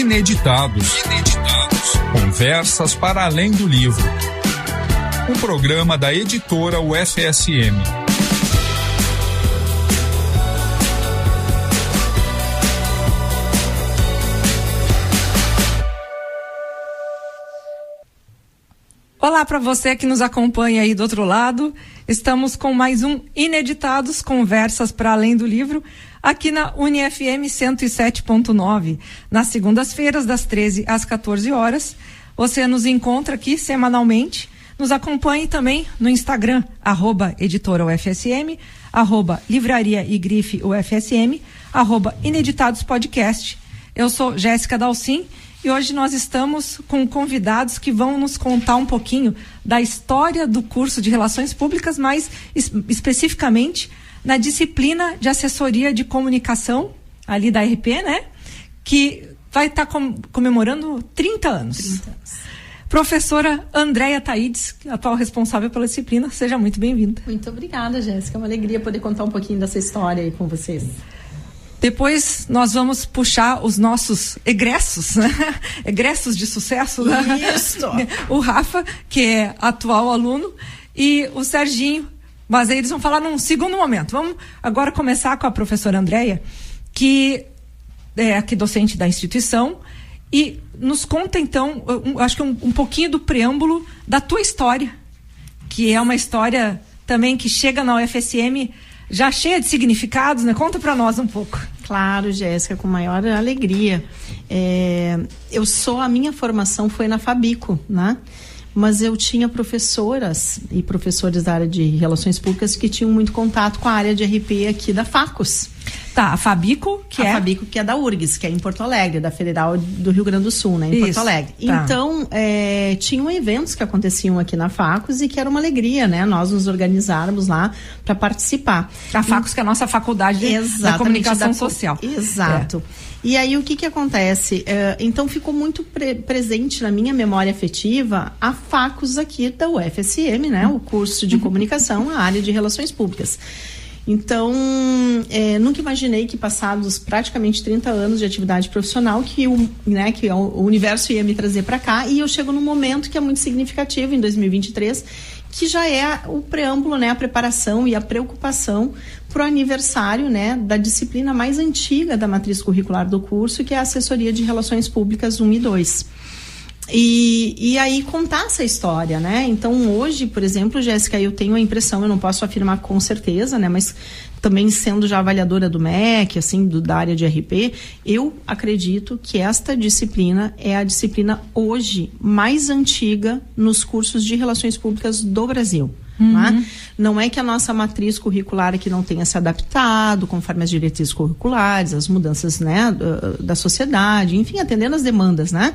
Ineditados. Conversas para além do livro. Um programa da editora UFSM. Olá para você que nos acompanha aí do outro lado. Estamos com mais um Ineditados, Conversas para além do livro, aqui na UniFM 107.9. Nas segundas-feiras, das 13 às 14 horas. Você nos encontra aqui semanalmente. Nos acompanhe também no Instagram, @editora_UFSM, @livraria e grife UFSM, @ineditadospodcast. Eu sou Jéssica Dalcin e hoje nós estamos com convidados que vão nos contar um pouquinho da história do curso de Relações Públicas, mais especificamente na disciplina de assessoria de comunicação, ali da RP, né? Que vai estar comemorando 30 anos. 30 anos. Professora Andréia Taides, atual responsável pela disciplina, seja muito bem-vinda. Muito obrigada, Jéssica. É uma alegria poder contar um pouquinho dessa história aí com vocês. Depois nós vamos puxar os nossos egressos, né? Egressos de sucesso. Isso! Né? O Rafa, que é atual aluno, e o Serginho, mas aí eles vão falar num segundo momento. Vamos agora começar com a professora Andréia, que é aqui docente da instituição, e nos conta então, acho que um pouquinho do preâmbulo da tua história, que é uma história também que chega na UFSM já cheia de significados, né? Conta para nós um pouco. Claro, Jéssica, com maior alegria. A minha formação foi na Fabico, né? Mas eu tinha professoras e professores da área de Relações Públicas que tinham muito contato com a área de RP aqui da Facos. Tá, a Fabico, que é? A Fabico, que é da URGS, que é em Porto Alegre, da Federal do Rio Grande do Sul, né? Em Porto Alegre. Tá. Então, tinham eventos que aconteciam aqui na Facos e que era uma alegria, né? Nós nos organizarmos lá para participar. A Facos, que é a nossa faculdade da comunicação social. Exato. E aí, o que acontece? Então, ficou muito presente na minha memória afetiva a Facos aqui da UFSM, né? O curso de comunicação, a área de Relações Públicas. Então, nunca imaginei que passados praticamente 30 anos de atividade profissional que o universo ia me trazer para cá, e eu chego num momento que é muito significativo em 2023, que já é o preâmbulo, né, a preparação e a preocupação para o aniversário, né, da disciplina mais antiga da matriz curricular do curso, que é a Assessoria de Relações Públicas 1 e 2. E aí contar essa história, né? Então hoje, por exemplo, Jéssica, eu tenho a impressão, eu não posso afirmar com certeza, né? Mas também sendo já avaliadora do MEC, assim, da área de RP, eu acredito que esta disciplina é a disciplina hoje mais antiga nos cursos de Relações Públicas do Brasil. Né? Não é que a nossa matriz curricular aqui não tenha se adaptado conforme as diretrizes curriculares, as mudanças, né, da sociedade, enfim, atendendo às demandas, né?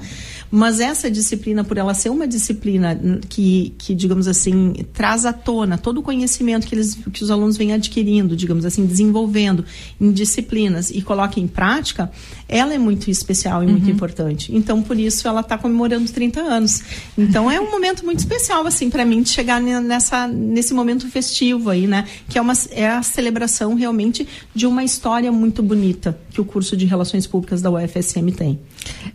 Mas essa disciplina, por ela ser uma disciplina que digamos assim, traz à tona todo o conhecimento que os alunos vêm adquirindo, digamos assim, desenvolvendo em disciplinas e coloca em prática, ela é muito especial e muito importante. Então, por isso, ela está comemorando 30 anos. Então, é um momento muito especial, assim, para mim, de chegar nesse momento festivo aí, né? Que é a celebração realmente de uma história muito bonita que o curso de Relações Públicas da UFSM tem.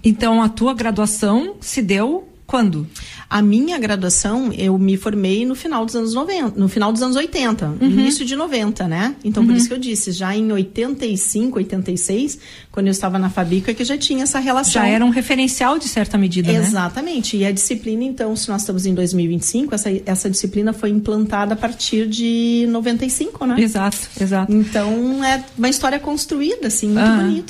Então, a tua graduação se deu quando? A minha graduação, eu me formei no final dos anos 90, no final dos anos 80, início de 90, né? Então, por isso que eu disse, já em 85, 86, quando eu estava na Fabico, é que já tinha essa relação. Já era um referencial de certa medida, né? Exatamente. E a disciplina, então, se nós estamos em 2025, essa disciplina foi implantada a partir de 95, né? Exato. Então, é uma história construída, assim,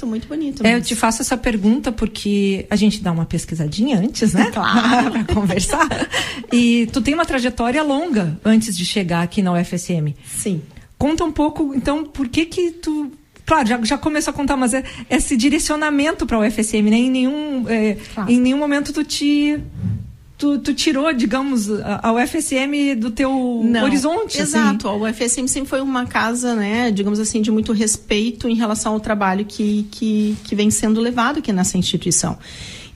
muito bonito. Eu te faço essa pergunta porque a gente dá uma pesquisadinha antes, né? Claro. Para conversar. E tu tem uma trajetória longa antes de chegar aqui na UFSM. Sim. Conta um pouco, então, por que tu... Claro, já começou a contar, mas esse direcionamento para a UFSM, né? Em nenhum momento tu tirou, digamos, a UFSM do teu horizonte. Exato, assim. A UFSM sempre foi uma casa, né, digamos assim, de muito respeito em relação ao trabalho que vem sendo levado aqui nessa instituição.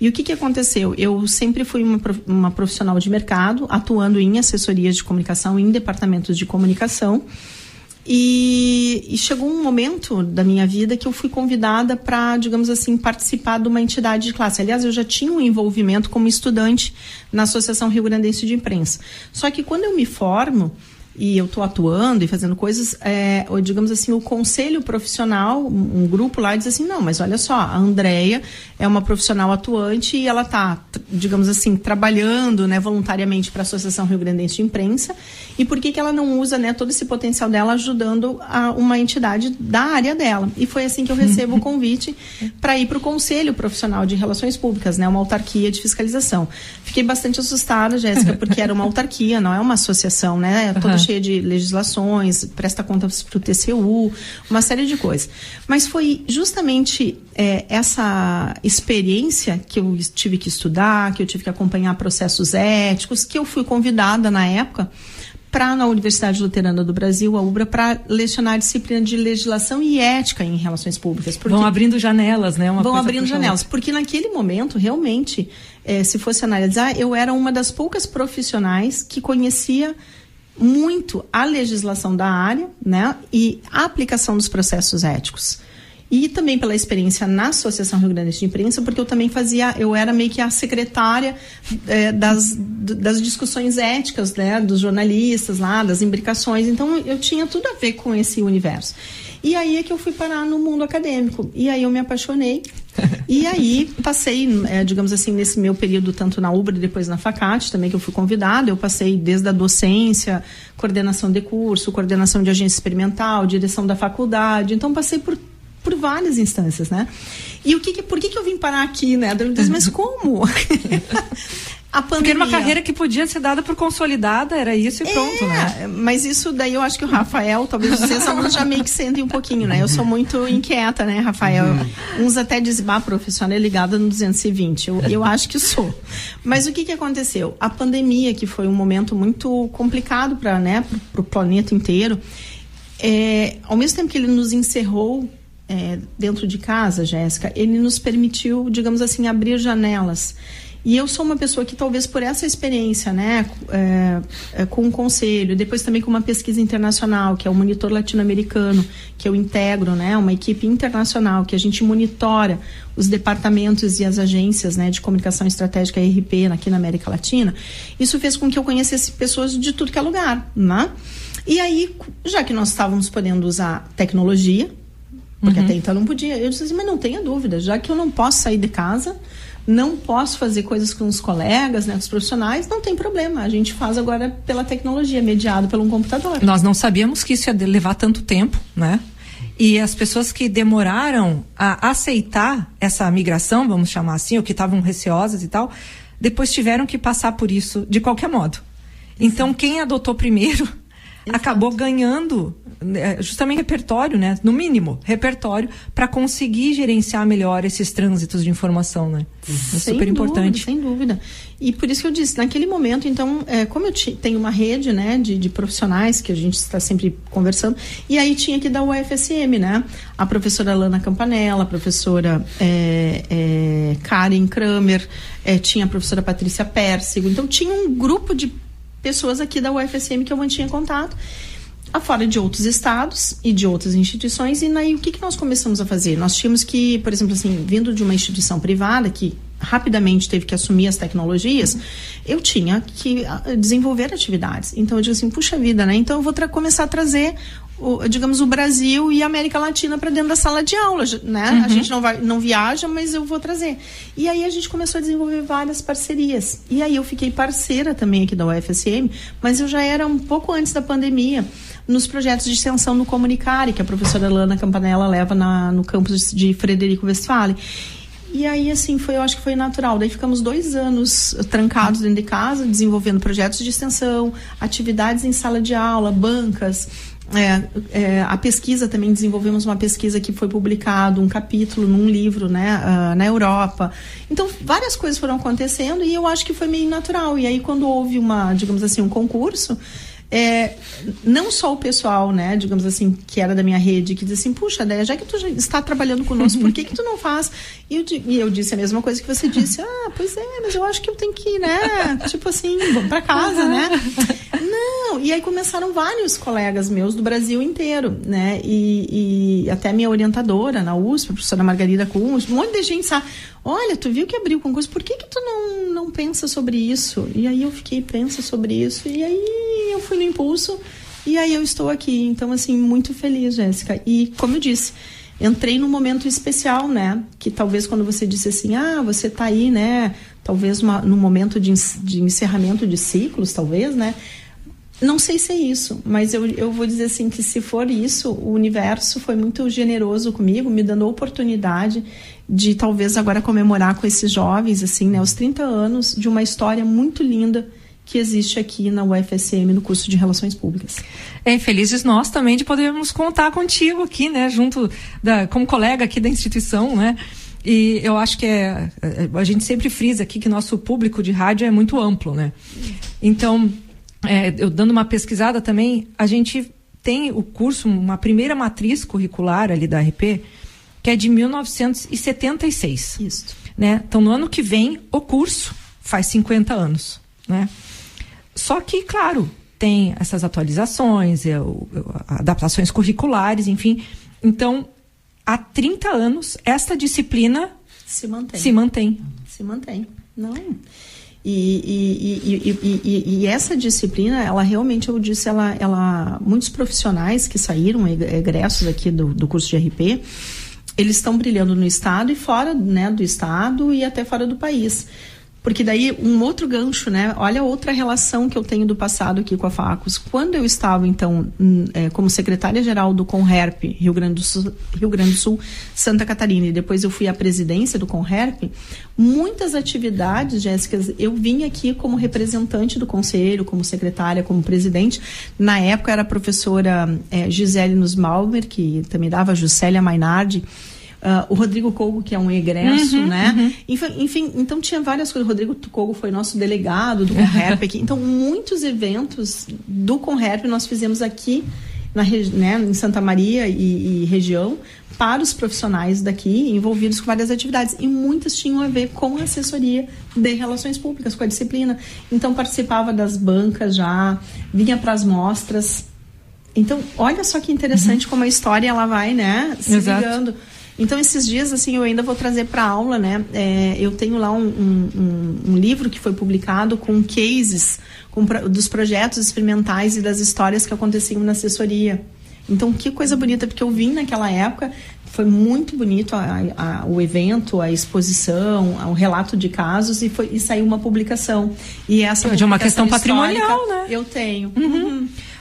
E o que aconteceu? Eu sempre fui uma profissional de mercado, atuando em assessorias de comunicação, em departamentos de comunicação, E chegou um momento da minha vida que eu fui convidada para, digamos assim, participar de uma entidade de classe. Aliás, eu já tinha um envolvimento como estudante na Associação Rio Grandense de Imprensa. Só que quando eu me formo e eu estou atuando e fazendo coisas, digamos assim, o conselho profissional, um grupo lá diz assim, não, mas olha só, a Andréia é uma profissional atuante e ela está, digamos assim, trabalhando, né, voluntariamente para a Associação Rio Grandense de Imprensa, e por que ela não usa, né, todo esse potencial dela ajudando uma entidade da área dela? E foi assim que eu recebo o convite para ir para o Conselho Profissional de Relações Públicas, né, uma autarquia de fiscalização. Fiquei bastante assustada, Jéssica, porque era uma autarquia, não é uma associação, né, toda cheia de legislações, presta contas para o TCU, uma série de coisas. Mas foi justamente essa experiência que eu tive que estudar, que eu tive que acompanhar processos éticos, que eu fui convidada na época na Universidade Luterana do Brasil, a UBRA, para lecionar a disciplina de legislação e ética em relações públicas. Vão abrindo janelas, né? Vão abrindo janelas, porque naquele momento, realmente, se fosse analisar, eu era uma das poucas profissionais que conhecia muito a legislação da área, né, e a aplicação dos processos éticos. E também pela experiência na Associação Rio Grandense de Imprensa, porque eu era meio que a secretária das discussões éticas, né, dos jornalistas lá, das imbricações. Então eu tinha tudo a ver com esse universo. E aí é que eu fui parar no mundo acadêmico. E aí eu me apaixonei. E aí passei, digamos assim, nesse meu período, tanto na UBRA e depois na FACAT, também que eu fui convidada. Eu passei desde a docência, coordenação de curso, coordenação de agência experimental, direção da faculdade. Então passei por várias instâncias, né? E por que eu vim parar aqui, né? Mas como? A pandemia. Porque era uma carreira que podia ser dada por consolidada, era isso e pronto, né? Mas isso daí eu acho que o Rafael, talvez vocês alunos já meio que sentem um pouquinho, né? Eu sou muito inquieta, né, Rafael? Uns até dizem, profissional é ligada no 220. Eu acho que sou. Mas o que aconteceu? A pandemia, que foi um momento muito complicado para o planeta inteiro, ao mesmo tempo que ele nos encerrou dentro de casa, Jéssica, ele nos permitiu, digamos assim, abrir janelas. E eu sou uma pessoa que talvez por essa experiência, né, com o conselho, depois também com uma pesquisa internacional, que é o Monitor Latino-Americano, que eu integro, né, uma equipe internacional, que a gente monitora os departamentos e as agências, né, de comunicação estratégica ERP aqui na América Latina. Isso fez com que eu conhecesse pessoas de tudo que é lugar, né? E aí, já que nós estávamos podendo usar tecnologia, porque até então não podia, eu disse assim, mas não tenha dúvida, já que eu não posso sair de casa, não posso fazer coisas com os colegas, né, com os profissionais, não tem problema, a gente faz agora pela tecnologia, mediado por um computador. Nós não sabíamos que isso ia levar tanto tempo, né? E as pessoas que demoraram a aceitar essa migração, vamos chamar assim, ou que estavam receosas e tal, depois tiveram que passar por isso de qualquer modo. Então, quem adotou primeiro acabou ganhando justamente repertório, né? No mínimo, repertório para conseguir gerenciar melhor esses trânsitos de informação, né? É super importante. Sem dúvida. E por isso que eu disse, naquele momento, então, como eu tenho uma rede, né, de profissionais que a gente está sempre conversando, e aí tinha que dar o UFSM, né? A professora Lana Campanella, a professora Karen Kramer, tinha a professora Patrícia Pérsigo, então tinha um grupo de pessoas aqui da UFSM que eu mantinha contato, afora de outros estados e de outras instituições. E aí o que nós começamos a fazer? Nós tínhamos que, por exemplo, assim, vindo de uma instituição privada que rapidamente teve que assumir as tecnologias, eu tinha que desenvolver atividades. Então eu digo assim, puxa vida, né? Então eu vou começar a trazer digamos, o Brasil e a América Latina para dentro da sala de aula, né? A gente não viaja, mas eu vou trazer. E aí a gente começou a desenvolver várias parcerias. E aí eu fiquei parceira também aqui da UFSM, mas eu já era um pouco antes da pandemia, nos projetos de extensão no Comunicare, que a professora Lana Campanella leva no campus de Frederico Westphalen. E aí, assim, eu acho que foi natural. Daí ficamos 2 anos trancados dentro de casa, desenvolvendo projetos de extensão, atividades em sala de aula, bancas. A pesquisa também, desenvolvemos uma pesquisa que foi publicado, um capítulo num livro, né, na Europa. Então, várias coisas foram acontecendo e eu acho que foi meio natural. E aí, quando houve digamos assim, um concurso, não só o pessoal, né, digamos assim, que era da minha rede, que diz assim, puxa, Déia, já que tu já está trabalhando conosco, por que tu não faz? E eu disse a mesma coisa que você disse, pois é, mas eu acho que eu tenho que ir, né, tipo assim, vamos pra casa, né? Não, e aí começaram vários colegas meus do Brasil inteiro, né, e até minha orientadora na USP, a professora Margarida Kunz, um monte de gente sabe, olha, tu viu que abriu o concurso, por que tu não pensa sobre isso? E aí eu fiquei, pensa sobre isso, e aí eu fui no impulso, e aí eu estou aqui. Então, assim, muito feliz, Jéssica. E, como eu disse, entrei num momento especial, né? Que talvez quando você disse assim, você tá aí, né? Talvez num momento de encerramento de ciclos, talvez, né? Não sei se é isso, mas eu vou dizer assim que se for isso, o universo foi muito generoso comigo, me dando a oportunidade de talvez agora comemorar com esses jovens, assim, né? Os 30 anos de uma história muito linda que existe aqui na UFSM, no curso de Relações Públicas. Felizes nós também de podermos contar contigo aqui, né? Junto como colega aqui da instituição, né? E eu acho que a gente sempre frisa aqui que nosso público de rádio é muito amplo, né? Então, eu dando uma pesquisada também, a gente tem o curso, uma primeira matriz curricular ali da RP, que é de 1976. Isso. Né? Então, no ano que vem, o curso faz 50 anos, né? Só que, claro, tem essas atualizações, adaptações curriculares, enfim. Então, há 30 anos, esta disciplina se mantém. Se mantém. Não. E essa disciplina, ela realmente, eu disse, muitos profissionais que saíram egressos aqui do curso de RP, eles estão brilhando no estado e fora, né, do estado e até fora do país. Porque daí, um outro gancho, né? Olha outra relação que eu tenho do passado aqui com a Facus. Quando eu estava, então, como secretária-geral do Conherp, Rio Grande do Sul, Santa Catarina, e depois eu fui à presidência do Conherp, muitas atividades, Jéssica, eu vim aqui como representante do conselho, como secretária, como presidente. Na época era a professora Gisele Nussbaumer, que também dava a Juscelia Mainardi, o Rodrigo Kogo, que é um egresso, né? Enfim, então tinha várias coisas. O Rodrigo Kogo foi nosso delegado do Conherp aqui. Então, muitos eventos do Conherp nós fizemos aqui em Santa Maria e região para os profissionais daqui envolvidos com várias atividades. E muitas tinham a ver com a assessoria de relações públicas, com a disciplina. Então, participava das bancas já, vinha para as mostras. Então, olha só que interessante como a história ela vai, né? Se ligando. Então, esses dias, assim, eu ainda vou trazer para aula, né? Eu tenho lá um livro que foi publicado com cases dos projetos experimentais e das histórias que aconteciam na assessoria. Então, que coisa bonita, porque eu vim naquela época, foi muito bonito o evento, a exposição, o relato de casos e saiu uma publicação. E essa de uma questão patrimonial, né? Eu tenho.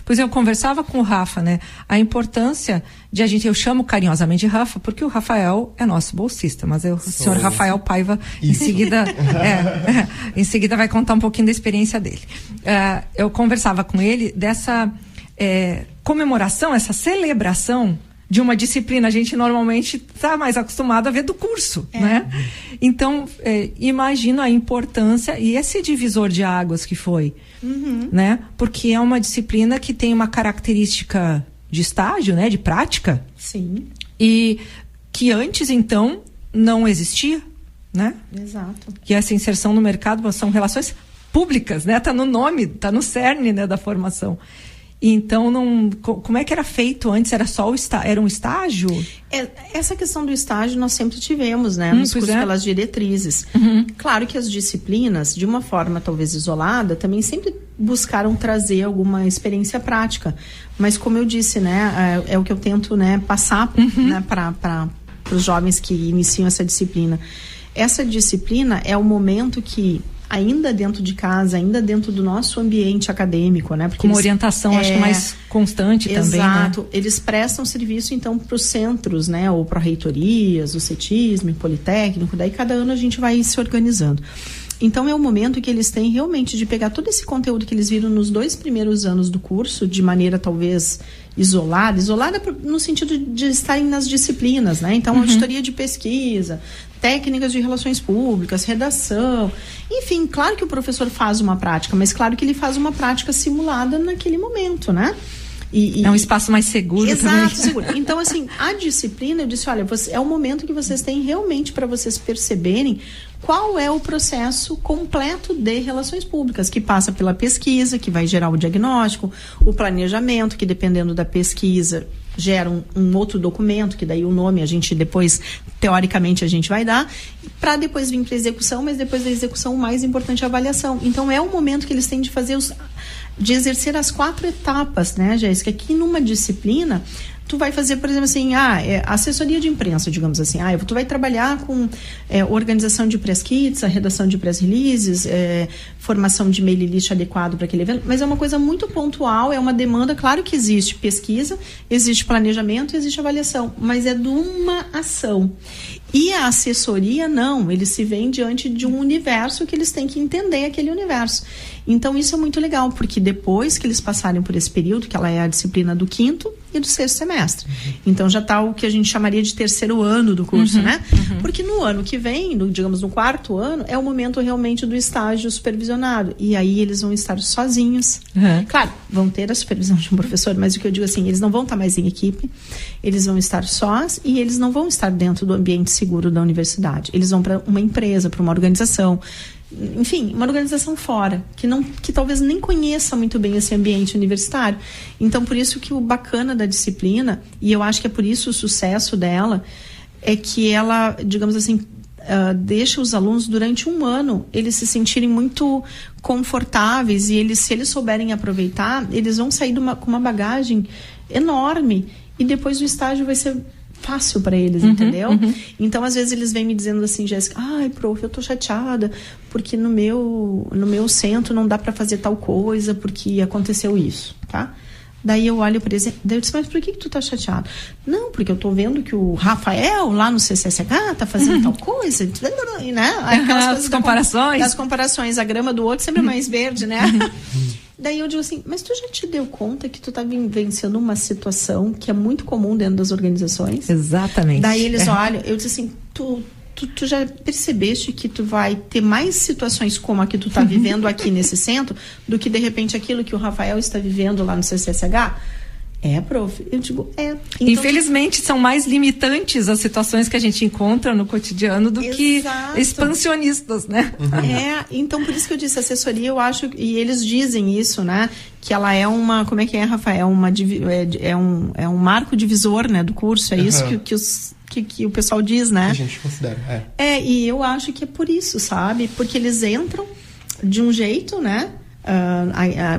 Pois eu conversava com o Rafa, né? A importância de eu chamo carinhosamente de Rafa, porque o Rafael é nosso bolsista, mas o senhor Rafael Paiva, em seguida vai contar um pouquinho da experiência dele. Eu conversava com ele dessa comemoração, essa celebração de uma disciplina. A gente normalmente está mais acostumado a ver do curso, né? Então, imagino a importância e esse divisor de águas que foi, né? Porque é uma disciplina que tem uma característica de estágio, né? De prática. Sim. E que antes, então, não existia, né? Exato. Que essa inserção no mercado são relações públicas, né? Tá no nome, tá no cerne, né, da formação. Então, como é que era feito antes? Era só era um estágio? Essa questão do estágio nós sempre tivemos, né? Nos cursos pelas diretrizes. Claro que as disciplinas, de uma forma talvez isolada, também sempre buscaram trazer alguma experiência prática. Mas como eu disse, né? É o que eu tento, né, passar, né, para os jovens que iniciam essa disciplina. Essa disciplina é o momento que ainda dentro de casa, ainda dentro do nosso ambiente acadêmico, né? Porque uma orientação, acho que mais constante também, né? Exato. Eles prestam serviço, então, para os centros, né? Ou para reitorias, o CETISM, Politécnico, daí cada ano a gente vai se organizando. Então é o momento que eles têm realmente de pegar todo esse conteúdo que eles viram nos 2 primeiros anos do curso, de maneira talvez isolada no sentido de estarem nas disciplinas, né? Então, auditoria de pesquisa, técnicas de relações públicas, redação, enfim, claro que o professor faz uma prática, mas claro que ele faz uma prática simulada naquele momento, né? É um espaço mais seguro. Exato, também. seguro. Então, assim, a disciplina, eu disse, olha, é o momento que vocês têm realmente para vocês perceberem qual é o processo completo de relações públicas, que passa pela pesquisa, que vai gerar o diagnóstico, o planejamento, que dependendo da pesquisa gera um outro documento, que daí o nome a gente depois, teoricamente, a gente vai dar, para depois vir para a execução, mas depois da execução o mais importante é a avaliação. Então, é o momento que eles têm de fazer de exercer as 4 etapas, né, Jéssica? Aqui numa disciplina, tu vai fazer, por exemplo, assim, assessoria de imprensa, digamos assim. Tu vai trabalhar com organização de press kits, a redação de press releases, formação de mail list adequado para aquele evento, mas é uma coisa muito pontual, é uma demanda, claro que existe pesquisa, existe planejamento, existe avaliação, mas é de uma ação. E a assessoria, não, eles se veem diante de um universo que eles têm que entender aquele universo. Então, isso é muito legal, porque depois que eles passarem por esse período, que ela é a disciplina do 5º e do 6º semestre. Então, já está o que a gente chamaria de 3º ano do curso, né? Porque no ano que vem, digamos no 4º ano, é o momento realmente do estágio supervisionado. E aí eles vão estar sozinhos. Claro, vão ter a supervisão de um professor, mas o que eu digo assim, eles não vão estar mais em equipe, eles vão estar sós e eles não vão estar dentro do ambiente seguro da universidade. Eles vão para uma empresa, para uma organização, enfim, uma organização fora, que talvez nem conheça muito bem esse ambiente universitário. Então, por isso que o bacana da disciplina, e eu acho que é por isso o sucesso dela, é que ela, digamos assim, deixa os alunos durante um ano eles se sentirem muito confortáveis e se eles souberem aproveitar, eles vão sair com uma bagagem enorme e depois o estágio vai ser fácil para eles, entendeu? Então, às vezes, eles vêm me dizendo assim, Jéssica, prof, eu tô chateada porque no meu centro não dá para fazer tal coisa porque aconteceu isso, tá? Daí eu olho para eles, daí eu disse, mas por que tu tá chateado? Não, porque eu tô vendo que o Rafael lá no CCSH tá fazendo tal coisa, né? Aquelas coisas comparações. Das comparações, a grama do outro sempre é mais verde, né? Daí eu digo assim, mas tu já te deu conta que tu tá vivenciando uma situação que é muito comum dentro das organizações? Exatamente. Daí eles olham, eu disse assim, tu já percebeste que tu vai ter mais situações como a que tu tá vivendo aqui nesse centro do que de repente aquilo que o Rafael está vivendo lá no CCSH? Prof. Eu digo, Então, infelizmente, são mais limitantes as situações que a gente encontra no cotidiano do que expansionistas, né? Então por isso que eu disse assessoria, eu acho, e eles dizem isso, né? Que ela é uma, como é que é, Rafael? É um marco divisor, né, do curso, isso que o pessoal diz, né? Que a gente considera, e eu acho que é por isso, sabe? Porque eles entram de um jeito, né?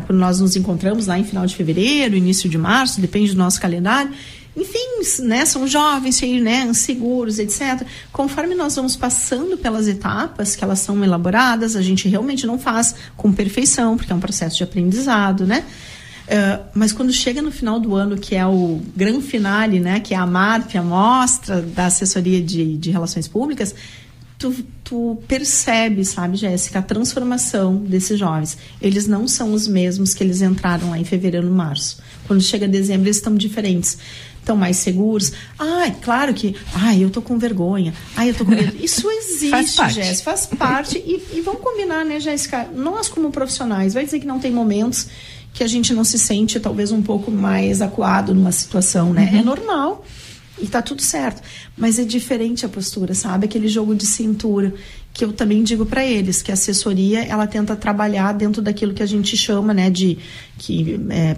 Quando nós nos encontramos lá em final de fevereiro, início de março, depende do nosso calendário, enfim, né, são jovens, né, inseguros, etc. Conforme nós vamos passando pelas etapas que elas são elaboradas, a gente realmente não faz com perfeição, porque é um processo de aprendizado, né? Mas quando chega no final do ano, que é o grande finale, né, que é a MARP, a mostra da assessoria de relações públicas, tu percebe, sabe, Jéssica, a transformação desses jovens. Eles não são os mesmos que eles entraram lá em fevereiro e março. Quando chega dezembro, eles estão diferentes. Estão mais seguros. Claro que... eu tô com vergonha. Eu tô com medo. Isso existe, Jéssica. Faz parte. E vamos combinar, né, Jéssica? Nós, como profissionais, vai dizer que não tem momentos que a gente não se sente, talvez, um pouco mais acuado numa situação, né? É normal. E tá tudo certo, mas é diferente a postura, sabe? Aquele jogo de cintura, que eu também digo para eles, que a assessoria, ela tenta trabalhar dentro daquilo que a gente chama, né,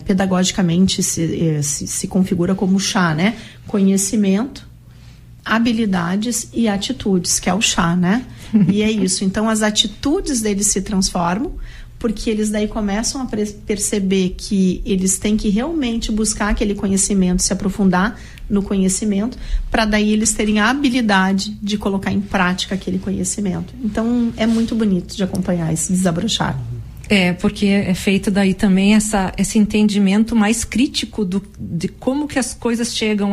pedagogicamente se configura como chá, né? Conhecimento, habilidades e atitudes, que é o chá, né? E é isso. Então, as atitudes deles se transformam, porque eles daí começam a perceber que eles têm que realmente buscar aquele conhecimento, se aprofundar no conhecimento, para daí eles terem a habilidade de colocar em prática aquele conhecimento. Então, é muito bonito de acompanhar esse desabrochar. Porque é feito daí também esse entendimento mais crítico de como que as coisas chegam,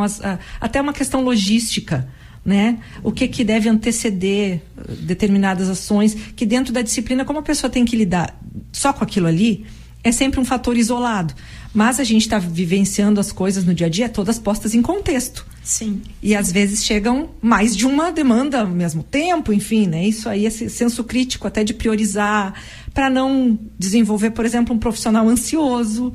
até uma questão logística, né? O que deve anteceder, determinadas ações, que dentro da disciplina, como a pessoa tem que lidar só com aquilo ali, é sempre um fator isolado. Mas a gente está vivenciando as coisas no dia a dia, todas postas em contexto. Sim. E às vezes chegam mais de uma demanda ao mesmo tempo, enfim, né? Isso aí é senso crítico até de priorizar, para não desenvolver, por exemplo, um profissional ansioso.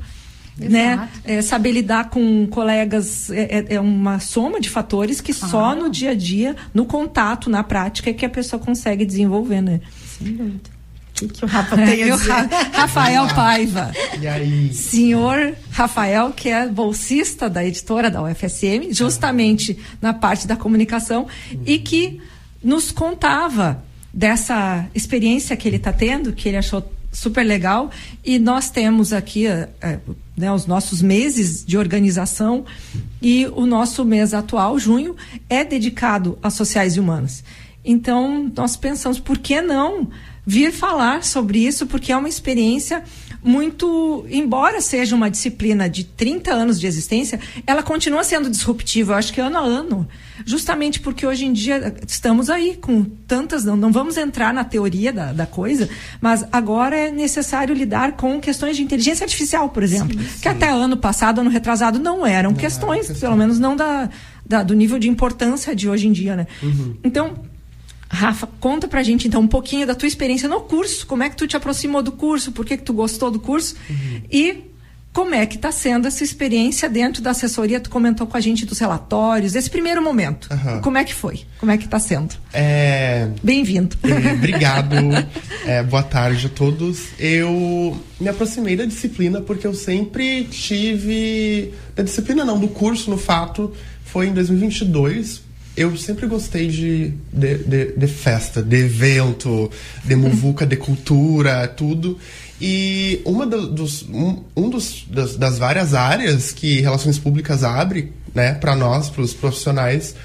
Né? Saber lidar com colegas é uma soma de fatores que só no dia a dia, no contato, na prática, é que a pessoa consegue desenvolver, né? Sem dúvida. O que o Rafa tem a dizer? Rafael Paiva. E aí? Senhor Rafael, que é bolsista da editora da UFSM, justamente na parte da comunicação, e que nos contava dessa experiência que ele está tendo, que ele achou super legal, e nós temos aqui né, os nossos meses de organização, e o nosso mês atual, junho, é dedicado a sociais e humanas. Então, nós pensamos, por que não vir falar sobre isso, porque é uma experiência muito, embora seja uma disciplina de 30 anos de existência, ela continua sendo disruptiva, eu acho que ano a ano, justamente porque hoje em dia estamos aí com tantas, não vamos entrar na teoria da coisa, mas agora é necessário lidar com questões de inteligência artificial, por exemplo, sim. Que até ano passado, ano retrasado, não eram questões, pelo menos não do nível de importância de hoje em dia, né? Uhum. Então, Rafa, conta pra gente então um pouquinho da tua experiência no curso, como é que tu te aproximou do curso, por que tu gostou do curso, e como é que tá sendo essa experiência dentro da assessoria. Tu comentou com a gente dos relatórios, esse primeiro momento, como é que foi? Como é que tá sendo? Bem-vindo. Obrigado, boa tarde a todos. Eu me aproximei da disciplina porque eu sempre tive, da disciplina não, do curso, no fato, foi em 2022, eu sempre gostei de festa, de evento, de muvuca, de cultura, tudo. E das várias áreas que Relações Públicas abre, né, para nós, para os profissionais,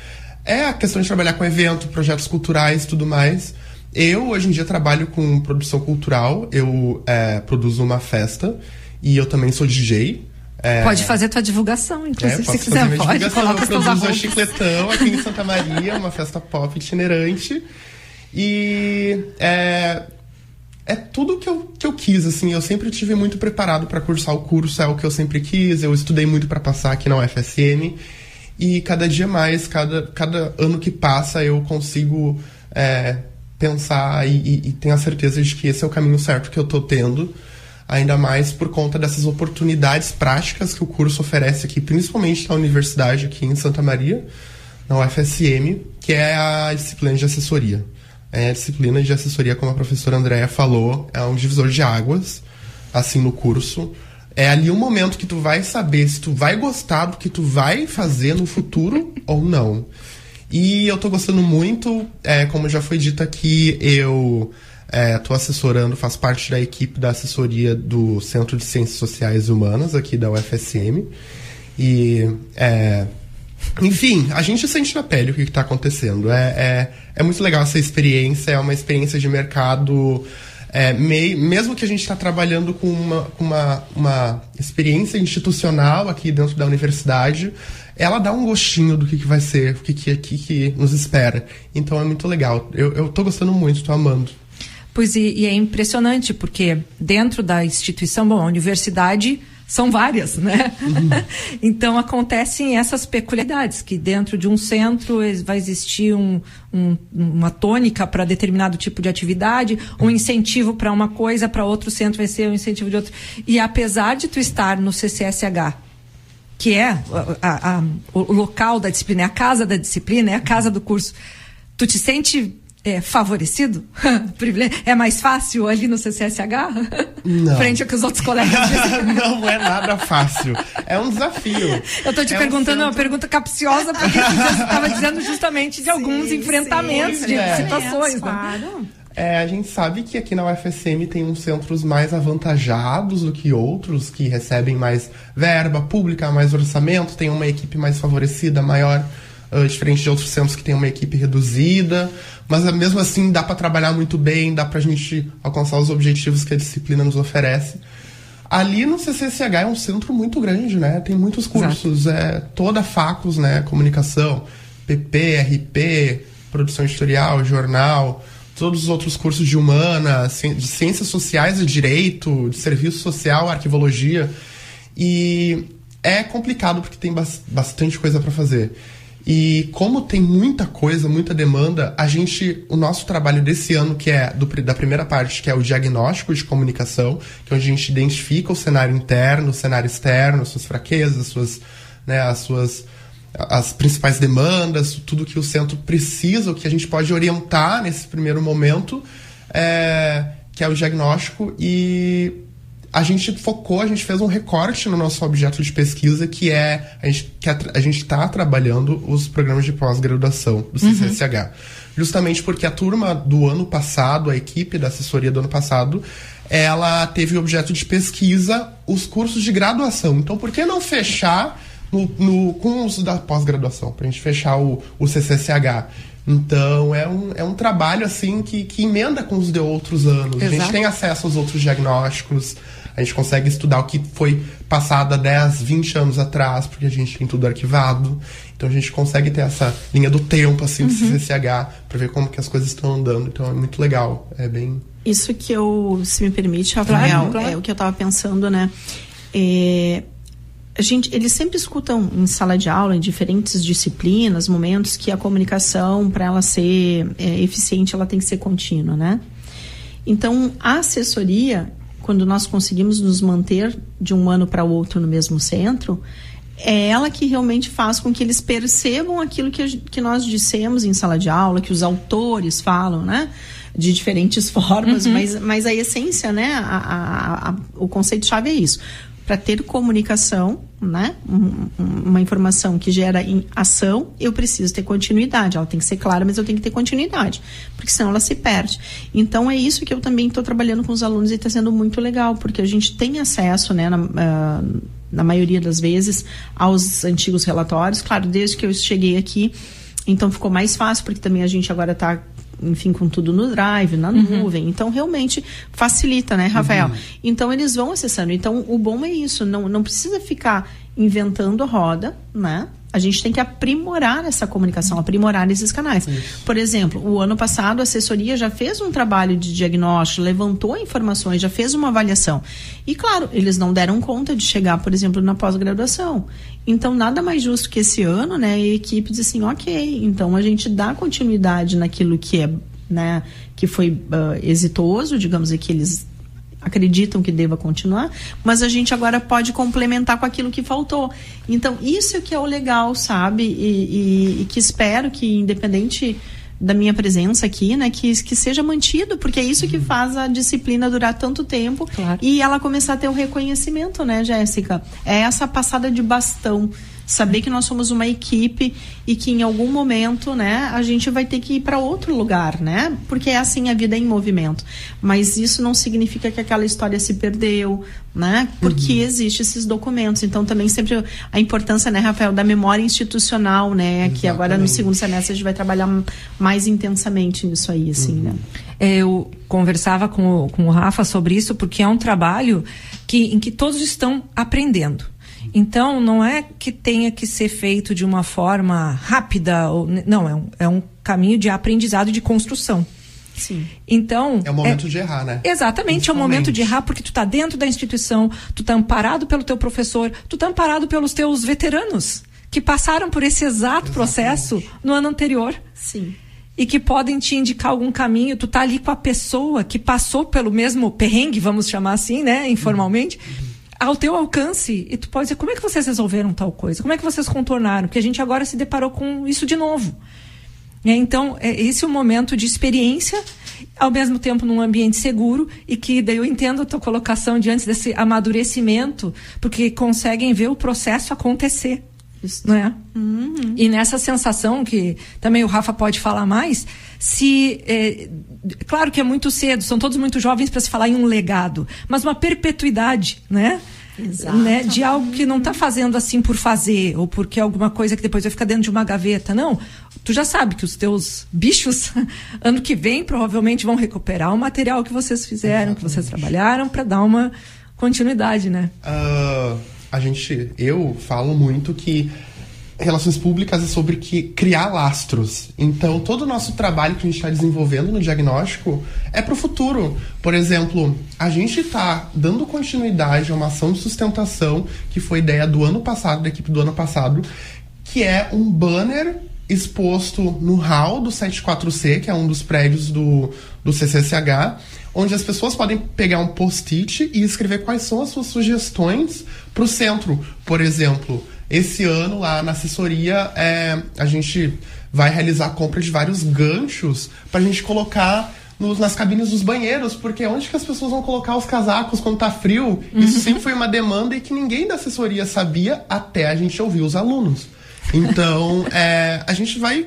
é a questão de trabalhar com evento, projetos culturais e tudo mais. Eu, hoje em dia, trabalho com produção cultural, eu produzo uma festa e eu também sou DJ. Pode fazer tua divulgação, inclusive, se quiser, pode. Coloca eu produzo a Chicletão aqui em Santa Maria, uma festa pop itinerante. E é tudo que eu quis, assim. Eu sempre tive muito preparado para cursar o curso, é o que eu sempre quis. Eu estudei muito para passar aqui na UFSM. E cada dia mais, cada ano que passa, eu consigo pensar e tenho a certeza de que esse é o caminho certo que eu tô tendo. Ainda mais por conta dessas oportunidades práticas que o curso oferece aqui, principalmente na universidade aqui em Santa Maria, na UFSM, que é a disciplina de assessoria. A disciplina de assessoria, como a professora Andréa falou, é um divisor de águas, assim, no curso. É ali um momento que tu vai saber se tu vai gostar do que tu vai fazer no futuro ou não. E eu tô gostando muito, como já foi dito aqui, eu estou assessorando, faço parte da equipe da assessoria do Centro de Ciências Sociais e Humanas aqui da UFSM. E, enfim, a gente sente na pele o que está acontecendo. É muito legal essa experiência, é uma experiência de mercado, mesmo que a gente está trabalhando com uma experiência institucional aqui dentro da universidade, ela dá um gostinho do que vai ser, o que nos espera. Então é muito legal. Eu estou gostando muito, estou amando. Pois e é impressionante, porque dentro da instituição, a universidade são várias, né? Então acontecem essas peculiaridades, que dentro de um centro vai existir uma tônica para determinado tipo de atividade, um incentivo para uma coisa, para outro centro vai ser um incentivo de outro. E apesar de tu estar no CCSH, que é o local da disciplina, é a casa da disciplina, é a casa do curso, tu te sente favorecido? É mais fácil ali no CCSH? Não. Frente ao que os outros colegas dizem? Não é nada fácil. É um desafio. Eu tô te perguntando uma pergunta capciosa, porque você estava dizendo justamente de alguns enfrentamentos, de situações. Claro. A gente sabe que aqui na UFSM tem uns centros mais avantajados do que outros, que recebem mais verba pública, mais orçamento, tem uma equipe mais favorecida, maior, diferente de outros centros que tem uma equipe reduzida, mas mesmo assim dá para trabalhar muito bem, dá pra gente alcançar os objetivos que a disciplina nos oferece. Ali no CCSH é um centro muito grande, né? Tem muitos cursos, toda a facus, né? Comunicação, PP, RP, produção editorial, jornal, todos os outros cursos de humanas, de ciências sociais e direito, de serviço social, arquivologia. E é complicado porque tem bastante coisa para fazer. E como tem muita coisa, muita demanda, o nosso trabalho desse ano, que é da primeira parte, que é o diagnóstico de comunicação, que é onde a gente identifica o cenário interno, o cenário externo, as suas fraquezas, as principais demandas, tudo que o centro precisa, o que a gente pode orientar nesse primeiro momento, que é o diagnóstico. E a gente fez um recorte no nosso objeto de pesquisa, que é a gente está trabalhando os programas de pós-graduação do CCSH. Justamente porque a turma do ano passado, a equipe da assessoria do ano passado, ela teve o objeto de pesquisa os cursos de graduação. Então, por que não fechar com os da pós-graduação, para a gente fechar o CCSH? Então, é um trabalho assim que emenda com os de outros anos. Exato. A gente tem acesso aos outros diagnósticos, a gente consegue estudar o que foi passado há 10, 20 anos atrás, porque a gente tem tudo arquivado. Então, a gente consegue ter essa linha do tempo, assim, do CCSH, para ver como que as coisas estão andando. Então, é muito legal. É bem... Isso que se me permite, Rafael, claro. É o que eu estava pensando, né? Eles sempre escutam em sala de aula, em diferentes disciplinas, momentos que a comunicação, para ela ser eficiente, ela tem que ser contínua, né? Então, a assessoria, quando nós conseguimos nos manter de um ano para o outro no mesmo centro, é ela que realmente faz com que eles percebam aquilo que nós dissemos em sala de aula, que os autores falam, né? De diferentes formas, mas a essência, né? O conceito-chave é isso. Para ter comunicação, né? Uma informação que gera ação, eu preciso ter continuidade. Ela tem que ser clara, mas eu tenho que ter continuidade, porque senão ela se perde. Então é isso que eu também estou trabalhando com os alunos e está sendo muito legal, porque a gente tem acesso, né, na maioria das vezes, aos antigos relatórios. Claro, desde que eu cheguei aqui, então ficou mais fácil, porque também a gente agora está, enfim, com tudo no Drive, na nuvem. Então, realmente facilita, né, Rafael? Então, eles vão acessando. Então, o bom é isso. Não precisa ficar inventando a roda, né? A gente tem que aprimorar essa comunicação, aprimorar esses canais. Isso. Por exemplo, o ano passado, a assessoria já fez um trabalho de diagnóstico, levantou informações, já fez uma avaliação. E, claro, eles não deram conta de chegar, por exemplo, na pós-graduação. Então, nada mais justo que esse ano, né, a equipe diz assim, ok, então a gente dá continuidade naquilo que né, que foi exitoso, digamos, e que eles acreditam que deva continuar, mas a gente agora pode complementar com aquilo que faltou. Então, isso é que é o legal, sabe? E que espero que, independente da minha presença aqui, né, que seja mantido, porque é isso que faz a disciplina durar tanto tempo. Claro. E ela começar a ter o reconhecimento, né, Jéssica? É essa passada de bastão. Saber que nós somos uma equipe e que em algum momento, né, a gente vai ter que ir para outro lugar, né? Porque é assim, a vida é em movimento. Mas isso não significa que aquela história se perdeu, né? Porque existem esses documentos. Então, também sempre a importância, né, Rafael, da memória institucional, né? Exatamente. Que agora no segundo semestre a gente vai trabalhar mais intensamente nisso aí, assim, né? Eu conversava com o Rafa sobre isso, porque é um trabalho em que todos estão aprendendo. Então, não é que tenha que ser feito de uma forma rápida, não, é um caminho de aprendizado e de construção. Sim. Então... É o momento de errar, né? Exatamente, é o momento de errar, porque tu tá dentro da instituição, tu tá amparado pelo teu professor, tu tá amparado pelos teus veteranos, que passaram por esse exato processo no ano anterior. Sim. E que podem te indicar algum caminho, tu tá ali com a pessoa que passou pelo mesmo perrengue, vamos chamar assim, né, informalmente, ao teu alcance, e tu pode dizer, como é que vocês resolveram tal coisa? Como é que vocês contornaram? Porque a gente agora se deparou com isso de novo. Então, esse é um momento de experiência, ao mesmo tempo num ambiente seguro, e que daí eu entendo a tua colocação diante desse amadurecimento, porque conseguem ver o processo acontecer. Isso. Não é? E nessa sensação, que também o Rafa pode falar mais, claro que é muito cedo, são todos muito jovens para se falar em um legado, mas uma perpetuidade, né? Exato. Né? De algo que não está fazendo assim por fazer, ou porque é alguma coisa que depois vai ficar dentro de uma gaveta. Não, tu já sabe que os teus bichos, ano que vem, provavelmente vão recuperar o material que vocês fizeram, que vocês trabalharam, para dar uma continuidade, né? Eu falo muito que relações públicas é sobre criar lastros. Então, todo o nosso trabalho que a gente está desenvolvendo no diagnóstico é para o futuro. Por exemplo, a gente está dando continuidade a uma ação de sustentação que foi ideia do ano passado, da equipe do ano passado, que é um banner exposto no hall do 74C, que é um dos prédios do CCSH, onde as pessoas podem pegar um post-it e escrever quais são as suas sugestões para o centro. Por exemplo, esse ano lá na assessoria a gente vai realizar a compra de vários ganchos para a gente colocar nas cabines dos banheiros, porque onde que as pessoas vão colocar os casacos quando tá frio? Isso sempre foi uma demanda e que ninguém da assessoria sabia até a gente ouvir os alunos. Então, a gente vai...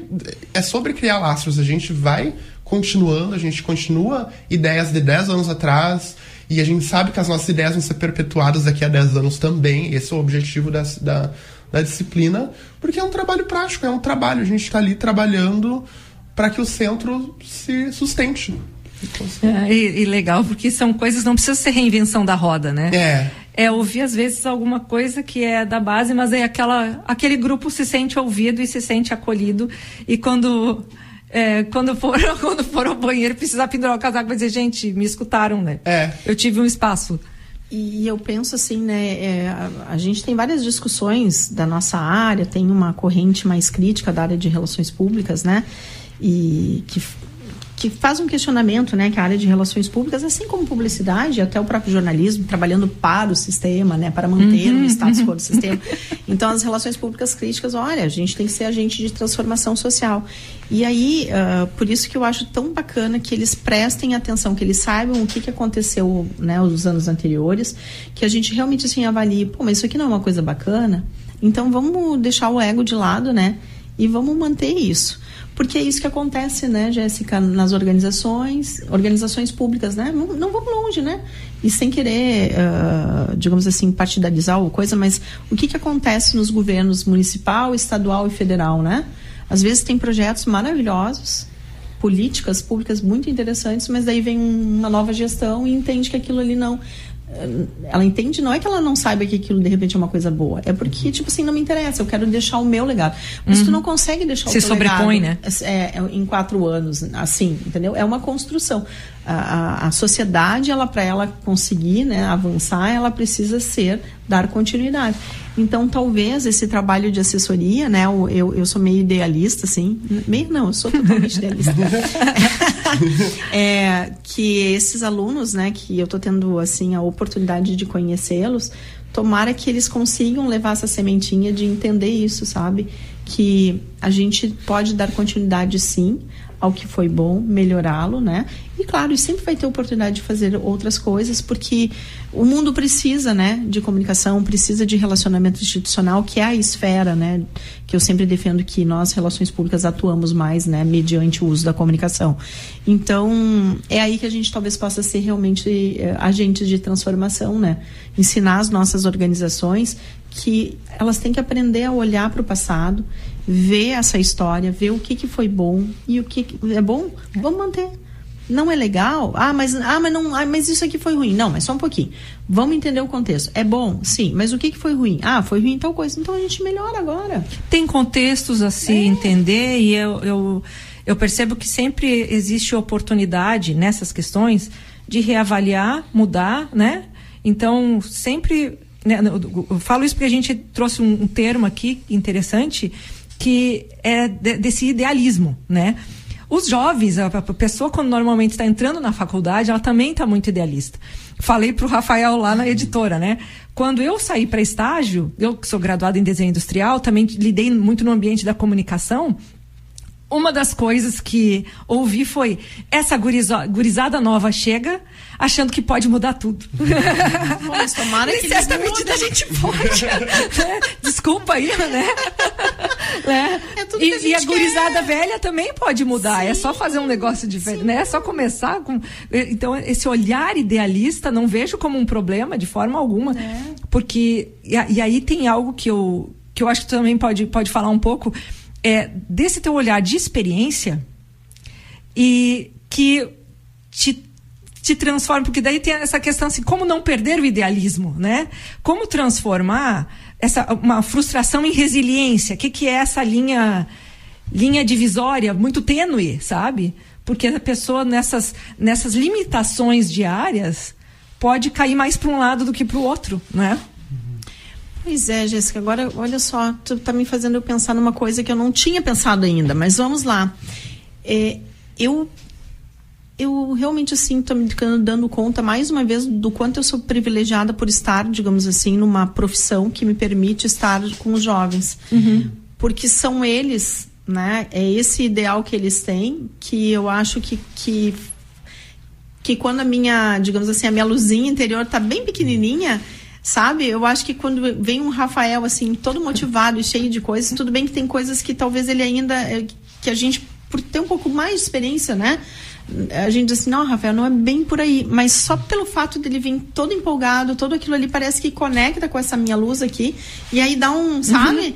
É sobre criar lastros, a gente vai continuando, a gente continua ideias de 10 anos atrás e a gente sabe que as nossas ideias vão ser perpetuadas daqui a 10 anos também. Esse é o objetivo da disciplina, porque é um trabalho prático, é um trabalho. A gente está ali trabalhando para que o centro se sustente. E legal, porque são coisas, não precisa ser reinvenção da roda, né? É ouvir, às vezes, alguma coisa que é da base, mas aquele grupo se sente ouvido e se sente acolhido. E quando for ao banheiro, precisar pendurar o casaco, vai dizer, gente, me escutaram, né? Eu tive um espaço. E eu penso assim, né, a gente tem várias discussões da nossa área, tem uma corrente mais crítica da área de relações públicas, né, e que faz um questionamento, né, que a área de relações públicas, assim como publicidade, até o próprio jornalismo, trabalhando para o sistema, né, para manter o status quo do sistema. Então, as relações públicas críticas, olha, a gente tem que ser agente de transformação social. E aí, por isso que eu acho tão bacana que eles prestem atenção, que eles saibam o que aconteceu, né, nos anos anteriores, que a gente realmente, assim, avalie, mas isso aqui não é uma coisa bacana? Então, vamos deixar o ego de lado, né, e vamos manter isso. Porque é isso que acontece, né, Jéssica, nas organizações públicas, né? Não vamos longe, né? E sem querer, digamos assim, partidarizar ou coisa, mas o que acontece nos governos municipal, estadual e federal, né? Às vezes tem projetos maravilhosos, políticas públicas muito interessantes, mas daí vem uma nova gestão e entende que aquilo ali não... Ela entende, não é que ela não saiba que aquilo de repente é uma coisa boa, é porque, tipo assim, não me interessa, eu quero deixar o meu legado. Mas tu não consegue deixar o teu legado. Se sobrepõe, né? Em 4 anos, assim, entendeu? É uma construção. A sociedade, para ela conseguir, né, avançar, ela precisa dar continuidade. Então, talvez esse trabalho de assessoria, né, eu sou meio idealista, assim, eu sou totalmente idealista. Que esses alunos, né, que eu tô tendo, assim, a oportunidade de conhecê-los, tomara que eles consigam levar essa sementinha de entender isso, sabe? Que a gente pode dar continuidade, sim, ao que foi bom, melhorá-lo, né? E claro, sempre vai ter oportunidade de fazer outras coisas, porque o mundo precisa, né, de comunicação, precisa de relacionamento institucional, que é a esfera, né, que eu sempre defendo que nós, relações públicas, atuamos mais, né, mediante o uso da comunicação. Então, é aí que a gente talvez possa ser realmente agentes de transformação, né? Ensinar as nossas organizações que elas têm que aprender a olhar para o passado, ver essa história, ver o que foi bom e o que é bom, vamos manter. Não é legal? Mas isso aqui foi ruim. Não, mas só um pouquinho. Vamos entender o contexto. É bom? Sim. Mas o que foi ruim? Foi ruim tal coisa. Então a gente melhora agora. Tem contextos a se entender e eu percebo que sempre existe oportunidade nessas questões de reavaliar, mudar, né? Então, sempre... Né, eu falo isso porque a gente trouxe um termo aqui interessante que é desse idealismo, né? Os jovens, a pessoa quando normalmente está entrando na faculdade, ela também está muito idealista. Falei para o Rafael lá na editora, né? Quando eu saí para estágio, eu que sou graduada em desenho industrial, também lidei muito no ambiente da comunicação. Uma das coisas que ouvi foi: essa gurizada nova chega achando que pode mudar tudo. Mas tomara que em certa medida a gente pode. Desculpa aí, né? É tudo que a gente e a gurizada velha também pode mudar. Sim, é só fazer um negócio diferente, né? É só começar com... Então, esse olhar idealista não vejo como um problema de forma alguma. Porque... E aí tem algo que eu acho que tu também pode falar um pouco... desse teu olhar de experiência e que te te transforma, porque daí tem essa questão assim, como não perder o idealismo, né? Como transformar uma frustração em resiliência? O que é essa linha divisória muito tênue, sabe? Porque a pessoa nessas limitações diárias pode cair mais para um lado do que para o outro, né? Pois é, Jéssica, agora olha só, tu tá me fazendo eu pensar numa coisa que eu não tinha pensado ainda, mas vamos lá. Eu realmente, assim, estou me dando conta, mais uma vez, do quanto eu sou privilegiada por estar, digamos assim, numa profissão que me permite estar com os jovens. Porque são eles, né? É esse ideal que eles têm, que eu acho que quando a minha, digamos assim, a minha luzinha interior está bem pequenininha, sabe? Eu acho que quando vem um Rafael, assim, todo motivado e cheio de coisas, tudo bem que tem coisas que talvez ele ainda, que a gente, por ter um pouco mais de experiência, né? A gente diz assim, não, Rafael, não é bem por aí, mas só pelo fato dele vir todo empolgado, todo aquilo ali parece que conecta com essa minha luz aqui, e aí dá um, sabe?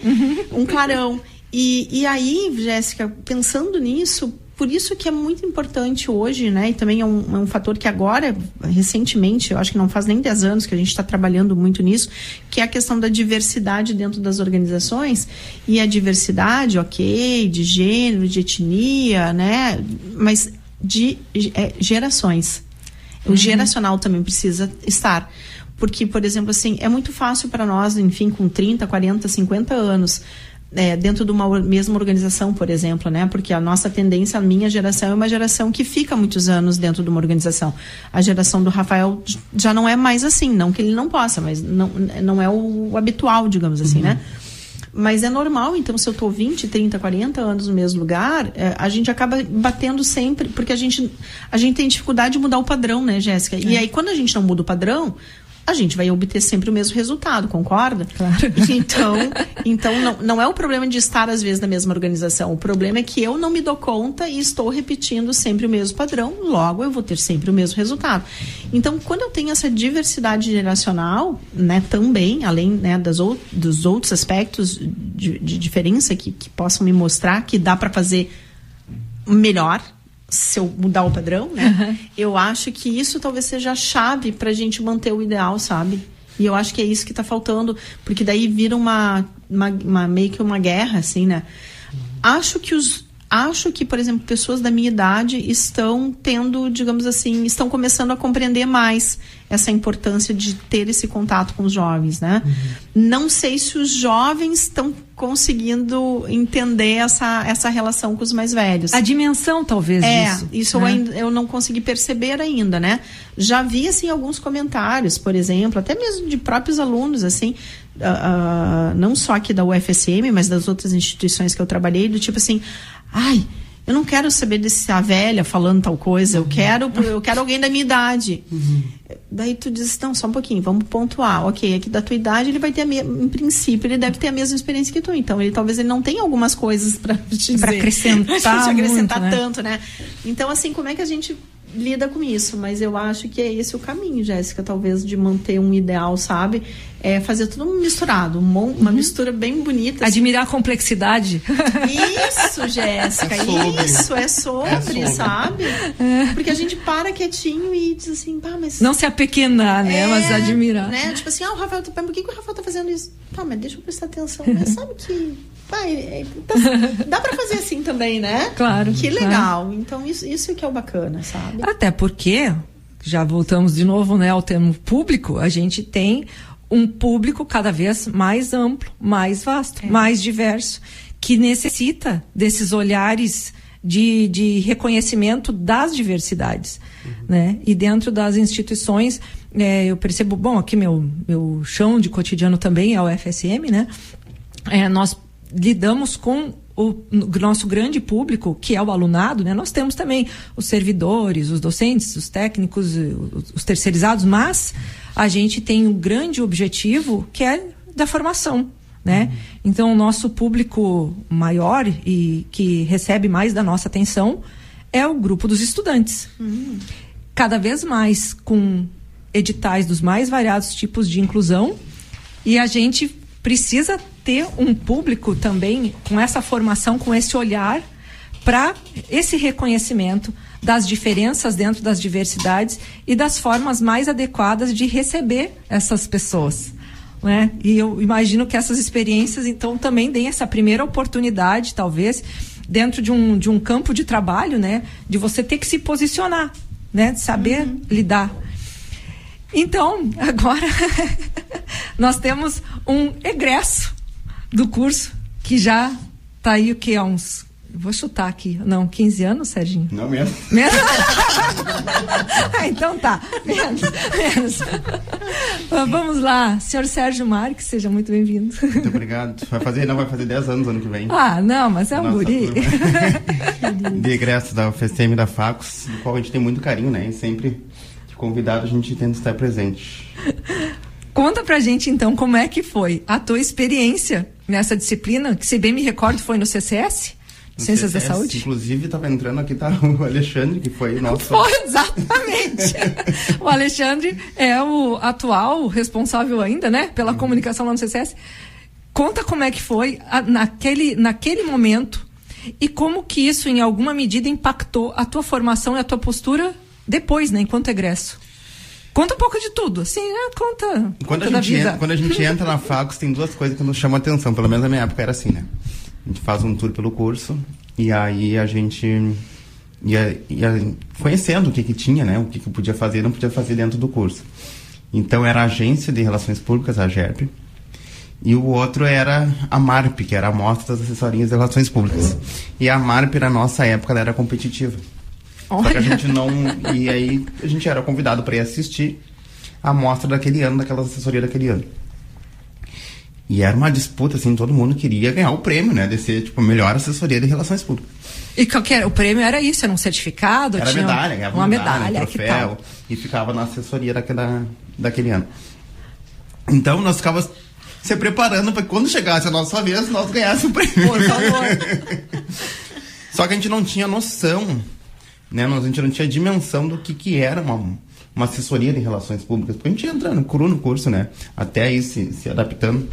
Um clarão. E aí, Jéssica, pensando nisso, por isso que é muito importante hoje, né? E também é um fator que agora, recentemente, eu acho que não faz nem 10 anos que a gente está trabalhando muito nisso, que é a questão da diversidade dentro das organizações. E a diversidade, ok, de gênero, de etnia, né? Mas de gerações. O geracional também precisa estar. Porque, por exemplo, assim, é muito fácil para nós, enfim, com 30, 40, 50 anos, dentro de uma mesma organização, por exemplo, né? Porque a nossa tendência, a minha geração, é uma geração que fica muitos anos dentro de uma organização. A geração do Rafael já não é mais assim, não que ele não possa, mas não é o habitual, digamos assim, né? Mas é normal, então, se eu estou 20, 30, 40 anos no mesmo lugar, a gente acaba batendo sempre, porque a gente tem dificuldade de mudar o padrão, né, Jéssica? E aí, quando a gente não muda o padrão, a gente vai obter sempre o mesmo resultado, concorda? Claro. Então não é o problema de estar, às vezes, na mesma organização. O problema é que eu não me dou conta e estou repetindo sempre o mesmo padrão, logo eu vou ter sempre o mesmo resultado. Então, quando eu tenho essa diversidade geracional, né, também, além, né, dos outros aspectos de diferença que possam me mostrar que dá para fazer melhor, se eu mudar o padrão, né? Eu acho que isso talvez seja a chave pra gente manter o ideal, sabe? E eu acho que é isso que tá faltando, porque daí vira meio que uma guerra, assim, né? Acho que, por exemplo, pessoas da minha idade estão tendo, digamos assim, estão começando a compreender mais essa importância de ter esse contato com os jovens, né? Não sei se os jovens estão conseguindo entender essa relação com os mais velhos. A dimensão, talvez, disso. Isso né? eu não consegui perceber ainda, né? Já vi, assim, alguns comentários, por exemplo, até mesmo de próprios alunos, assim, não só aqui da UFSM, mas das outras instituições que eu trabalhei, do tipo assim, eu não quero saber dessa velha falando tal coisa, eu quero alguém da minha idade. Daí tu diz, não, só um pouquinho, vamos pontuar. Ok, aqui da tua idade ele vai ter, em princípio, ele deve ter a mesma experiência que tu. Então, talvez ele não tenha algumas coisas para te dizer. Para acrescentar muito, né? tanto, né? Então, assim, como é que a gente lida com isso? Mas eu acho que é esse o caminho, Jéssica, talvez, de manter um ideal, sabe? É fazer tudo misturado, uma mistura bem bonita. Admirar a complexidade. Isso, Jéssica, isso é sobre, sabe? Porque a gente para quietinho e diz assim, mas... Não se apequenar, né? Mas admirar. Né? Tipo assim, o Rafael, por que o Rafael tá fazendo isso? Tá, mas deixa eu prestar atenção. Mas sabe que... dá pra fazer assim também, né? Claro. Que legal. Claro. Então, isso que é o bacana, sabe? Até porque, já voltamos de novo, né, ao termo público, a gente tem um público cada vez mais amplo, mais vasto, mais diverso, que necessita desses olhares de reconhecimento das diversidades, né? E dentro das instituições, eu percebo, bom, aqui meu chão de cotidiano também é o FSM, né? Nós lidamos com o nosso grande público, que é o alunado, né? Nós temos também os servidores, os docentes, os técnicos, os terceirizados, mas a gente tem um grande objetivo que é da formação, né? Então, o nosso público maior e que recebe mais da nossa atenção é o grupo dos estudantes. Cada vez mais com editais dos mais variados tipos de inclusão, e a gente precisa ter um público também com essa formação, com esse olhar para esse reconhecimento das diferenças dentro das diversidades e das formas mais adequadas de receber essas pessoas, né? E eu imagino que essas experiências, então, também deem essa primeira oportunidade, talvez, dentro de um campo de trabalho, né? De você ter que se posicionar, né? De saber lidar. Então, agora, nós temos um egresso do curso, que já está aí o que? Há uns... Vou chutar aqui. Não, 15 anos, Serginho? Não, menos. Menos? Então tá. Menos. Vamos lá. Senhor Sérgio Marques, seja muito bem-vindo. Muito obrigado. Vai fazer 10 anos ano que vem. Ah, não, mas é um guri. De egresso da UFSM da Facos, do qual a gente tem muito carinho, né? E sempre de convidado a gente tenta estar presente. Conta pra gente, então, como é que foi a tua experiência nessa disciplina, que, se bem me recordo, foi no CCS? Ciências da Saúde? Inclusive, estava entrando aqui, tá o Alexandre, que foi nosso... Foi, exatamente! O Alexandre é o atual responsável ainda, né? Pela comunicação lá no CCS. Conta como é que foi naquele momento e como que isso, em alguma medida, impactou a tua formação e a tua postura depois, né? Enquanto egresso. Conta um pouco de tudo, assim, conta da vida. Quando a gente entra na Facos, tem duas coisas que nos chamam a atenção, pelo menos na minha época era assim, né? A gente faz um tour pelo curso e aí a gente ia conhecendo o que tinha, né? O que podia fazer e não podia fazer dentro do curso. Então era a Agência de Relações Públicas, a AGERP, e o outro era a MARP, que era a Mostra das Assessorias de Relações Públicas. E a MARP, na nossa época, ela era competitiva. Olha. Só que a gente não... E aí a gente era convidado para ir assistir a mostra daquele ano, daquela assessoria daquele ano. E era uma disputa, assim, todo mundo queria ganhar o prêmio, né? De ser, tipo, a melhor assessoria de relações públicas. E qual que era? O prêmio era isso? Era um certificado? Era tinha medalha, ganhava uma medalha, troféu, que tal? E ficava na assessoria daquele ano. Então, nós ficávamos se preparando para que quando chegasse a nossa vez, nós ganhássemos o prêmio. Por favor. Só que a gente não tinha noção, né? A gente não tinha dimensão do que era uma assessoria de relações públicas, porque a gente ia entrando cru no curso, né? Até aí se adaptando.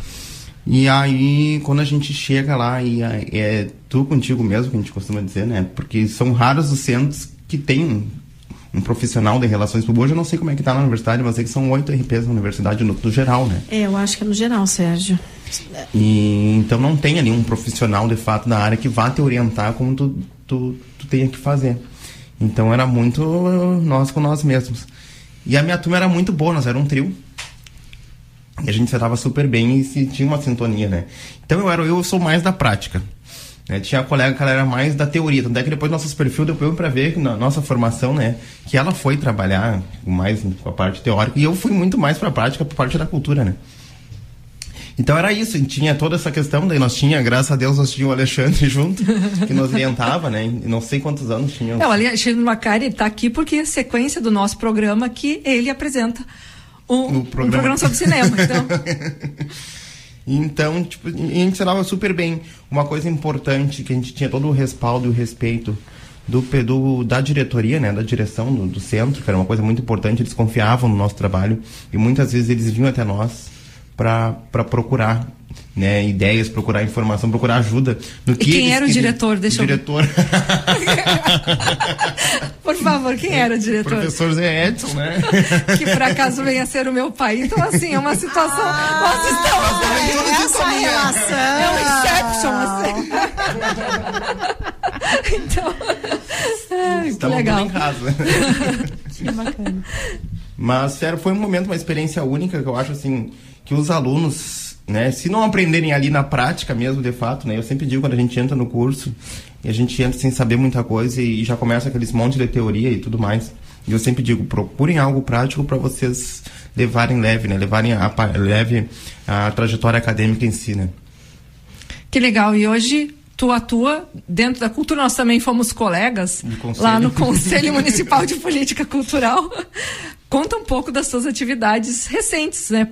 E aí, quando a gente chega lá, e é tu contigo mesmo, que a gente costuma dizer, né? Porque são raros os centros que tem um profissional de relações públicas. Hoje eu não sei como é que tá na universidade, mas sei que são 8 RPs na universidade no geral, né? Eu acho que é no geral, Sérgio. E então não tem ali um profissional, de fato, da área que vá te orientar como tu tenha que fazer. Então era muito nós com nós mesmos. E a minha turma era muito boa, nós era um trio. E a gente se dava super bem e tinha uma sintonia, né? Então eu sou mais da prática. Né? Tinha a colega que ela era mais da teoria. Tanto é que depois nosso perfil deu pra ver que na nossa formação, né? Que ela foi trabalhar mais com a parte teórica. E eu fui muito mais pra prática, por parte da cultura, né? Então era isso, tinha toda essa questão, daí graças a Deus, nós tínhamos o Alexandre junto, que nos orientava, né? E não sei quantos anos tinha. O Alexandre Macari está aqui porque é sequência do nosso programa que ele apresenta um programa sobre cinema. Então, tipo, a gente se dava super bem. Uma coisa importante, que a gente tinha todo o respaldo e o respeito da diretoria, né? Da direção do centro, que era uma coisa muito importante, eles confiavam no nosso trabalho e muitas vezes eles vinham até nós para procurar, né, ideias, procurar informação, procurar ajuda no que. E quem era o diretor? Diretor. Por favor, quem era o diretor? Professor Zé Edson, né? Que por acaso vem a ser o meu pai. Então, assim, é uma situação. Nós estamos essa relação. É um Inception, assim. Então. Estamos legal. em casa. Que bacana. Mas, sério, foi um momento, uma experiência única que eu acho, assim, que os alunos, né, se não aprenderem ali na prática mesmo, de fato, né, eu sempre digo quando a gente entra no curso e a gente entra sem saber muita coisa e já começa aqueles monte de teoria e tudo mais, e eu sempre digo, procurem algo prático para vocês levarem leve, né, leve a trajetória acadêmica em si, né. Que legal, e hoje tu atua dentro da cultura, nós também fomos colegas lá no Conselho Municipal de Política Cultural. Conta um pouco das suas atividades recentes, né?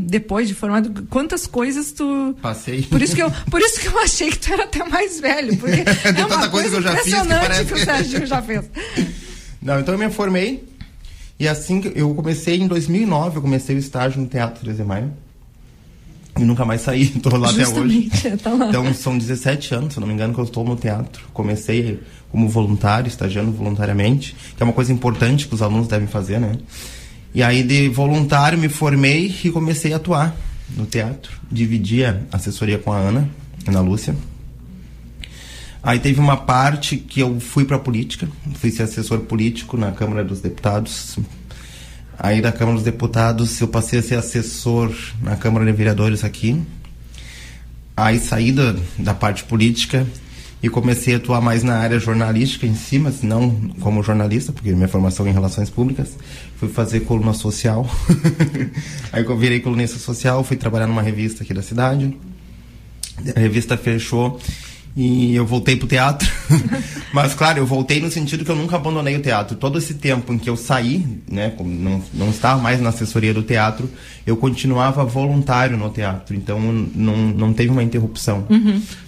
Depois de formado, quantas coisas tu... Passei. Por isso que eu achei que tu era até mais velho, porque é uma coisa que eu já fiz, impressionante que o Sérgio já fez. Não, então eu me formei e assim que eu comecei em 2009, eu comecei o estágio no Teatro 13 de Maio. E nunca mais saí, tô lá Justamente, até hoje. tá lá. Então são 17 anos, se eu não me engano, que eu estou no teatro. Comecei como voluntário, estagiando voluntariamente, que é uma coisa importante que os alunos devem fazer, né? E aí de voluntário me formei e comecei a atuar no teatro. Dividi a assessoria com a Ana Lúcia. Aí teve uma parte que eu fui pra política, fui ser assessor político na Câmara dos Deputados. Aí da Câmara dos Deputados eu passei a ser assessor na Câmara de Vereadores aqui. Aí saí da parte política e comecei a atuar mais na área jornalística em si, mas não como jornalista, porque minha formação é em relações públicas. Fui fazer coluna social. Aí eu virei colunista social, fui trabalhar numa revista aqui da cidade. A revista fechou e eu voltei pro teatro. Mas claro, eu voltei no sentido que eu nunca abandonei o teatro. Todo esse tempo em que eu saí, né, não estava mais na assessoria do teatro, eu continuava voluntário no teatro. Então não teve uma interrupção.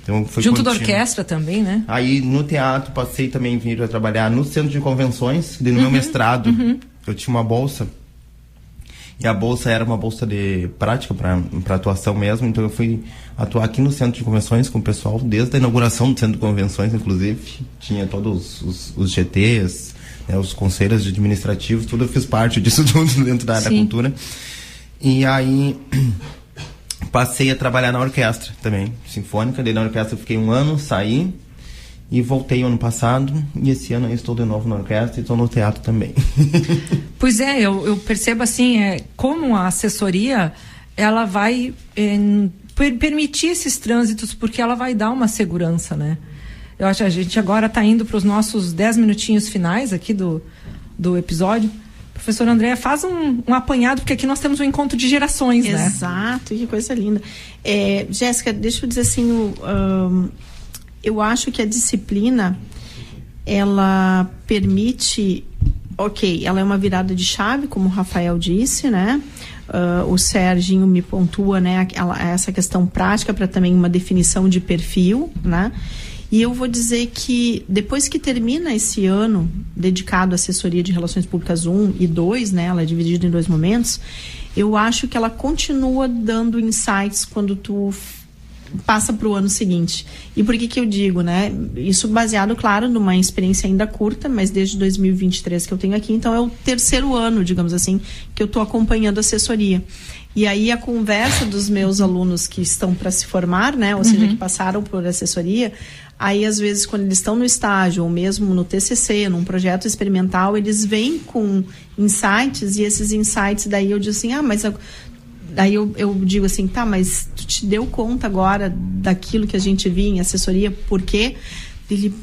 Então, foi junto contínuo. da orquestra também, né? Aí no teatro passei também a vir a trabalhar no centro de convenções, no meu mestrado. Eu tinha uma bolsa. E a bolsa era uma bolsa de prática para atuação mesmo, então eu fui atuar aqui no Centro de Convenções com o pessoal, desde a inauguração do Centro de Convenções, inclusive. Tinha todos os GTs, né, os conselhos administrativos, tudo eu fiz parte disso tudo dentro da área da cultura. E aí passei a trabalhar na orquestra também, sinfônica. Daí na orquestra eu fiquei 1 ano, saí e voltei ano passado, e esse ano eu estou de novo na orquestra e estou no teatro também. Pois é, eu percebo assim, como a assessoria, ela vai permitir esses trânsitos, porque ela vai dar uma segurança, né? Eu acho que a gente agora está indo para os nossos 10 minutinhos finais aqui do episódio. Professor André, faz um apanhado, porque aqui nós temos um encontro de gerações, né? Exato, que coisa linda. Jéssica, deixa eu dizer assim, eu acho que a disciplina, ela permite, ela é uma virada de chave, como o Rafael disse, né? O Serginho me pontua, né, essa questão prática para também uma definição de perfil, né? E eu vou dizer que depois que termina esse ano dedicado à assessoria de relações públicas 1 e 2, né, ela é dividida em 2 momentos, eu acho que ela continua dando insights quando tu passa para o ano seguinte. E por que eu digo, né? Isso baseado, claro, numa experiência ainda curta, mas desde 2023 que eu tenho aqui, então é o 3º ano, digamos assim, que eu estou acompanhando a assessoria. E aí a conversa dos meus alunos que estão para se formar, né? Ou seja, que passaram por assessoria, aí às vezes quando eles estão no estágio, ou mesmo no TCC, num projeto experimental, eles vêm com insights, e esses insights daí eu digo assim, mas daí eu digo assim, tá, mas tu te deu conta agora daquilo que a gente via em assessoria, por quê? Ele,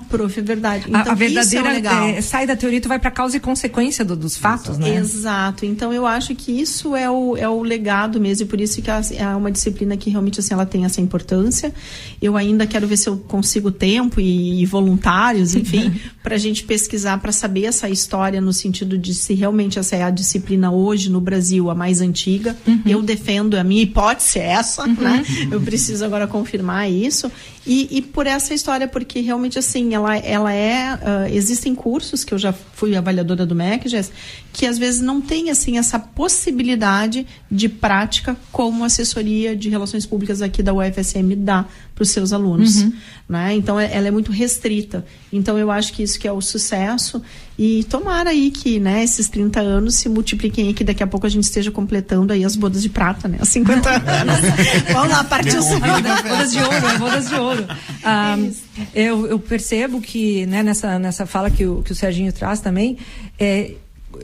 prof, é verdade. Então, a verdadeira isso é legal. Sai da teoria, tu vai para causa e consequência dos fatos, né? Exato. Então eu acho que isso é o legado mesmo, e por isso que é uma disciplina que realmente assim, ela tem essa importância. Eu ainda quero ver se eu consigo tempo e voluntários, enfim, para a gente pesquisar, para saber essa história, no sentido de se realmente essa é a disciplina hoje no Brasil a mais antiga. Eu defendo, a minha hipótese é essa, né? Eu preciso agora confirmar isso. E por essa história, porque realmente assim, existem cursos que eu já fui avaliadora do MEC, Jess, que às vezes não tem assim essa possibilidade de prática como a assessoria de relações públicas aqui da UFSM dá para os seus alunos, né? Então ela é muito restrita. Então eu acho que isso que é o sucesso, e tomara aí que, né, esses 30 anos se multipliquem aí, que daqui a pouco a gente esteja completando aí as bodas de prata, né? Os 50 anos. Vamos lá, partiu bodas de ouro. Eu percebo que, né, nessa fala que o Serginho traz também,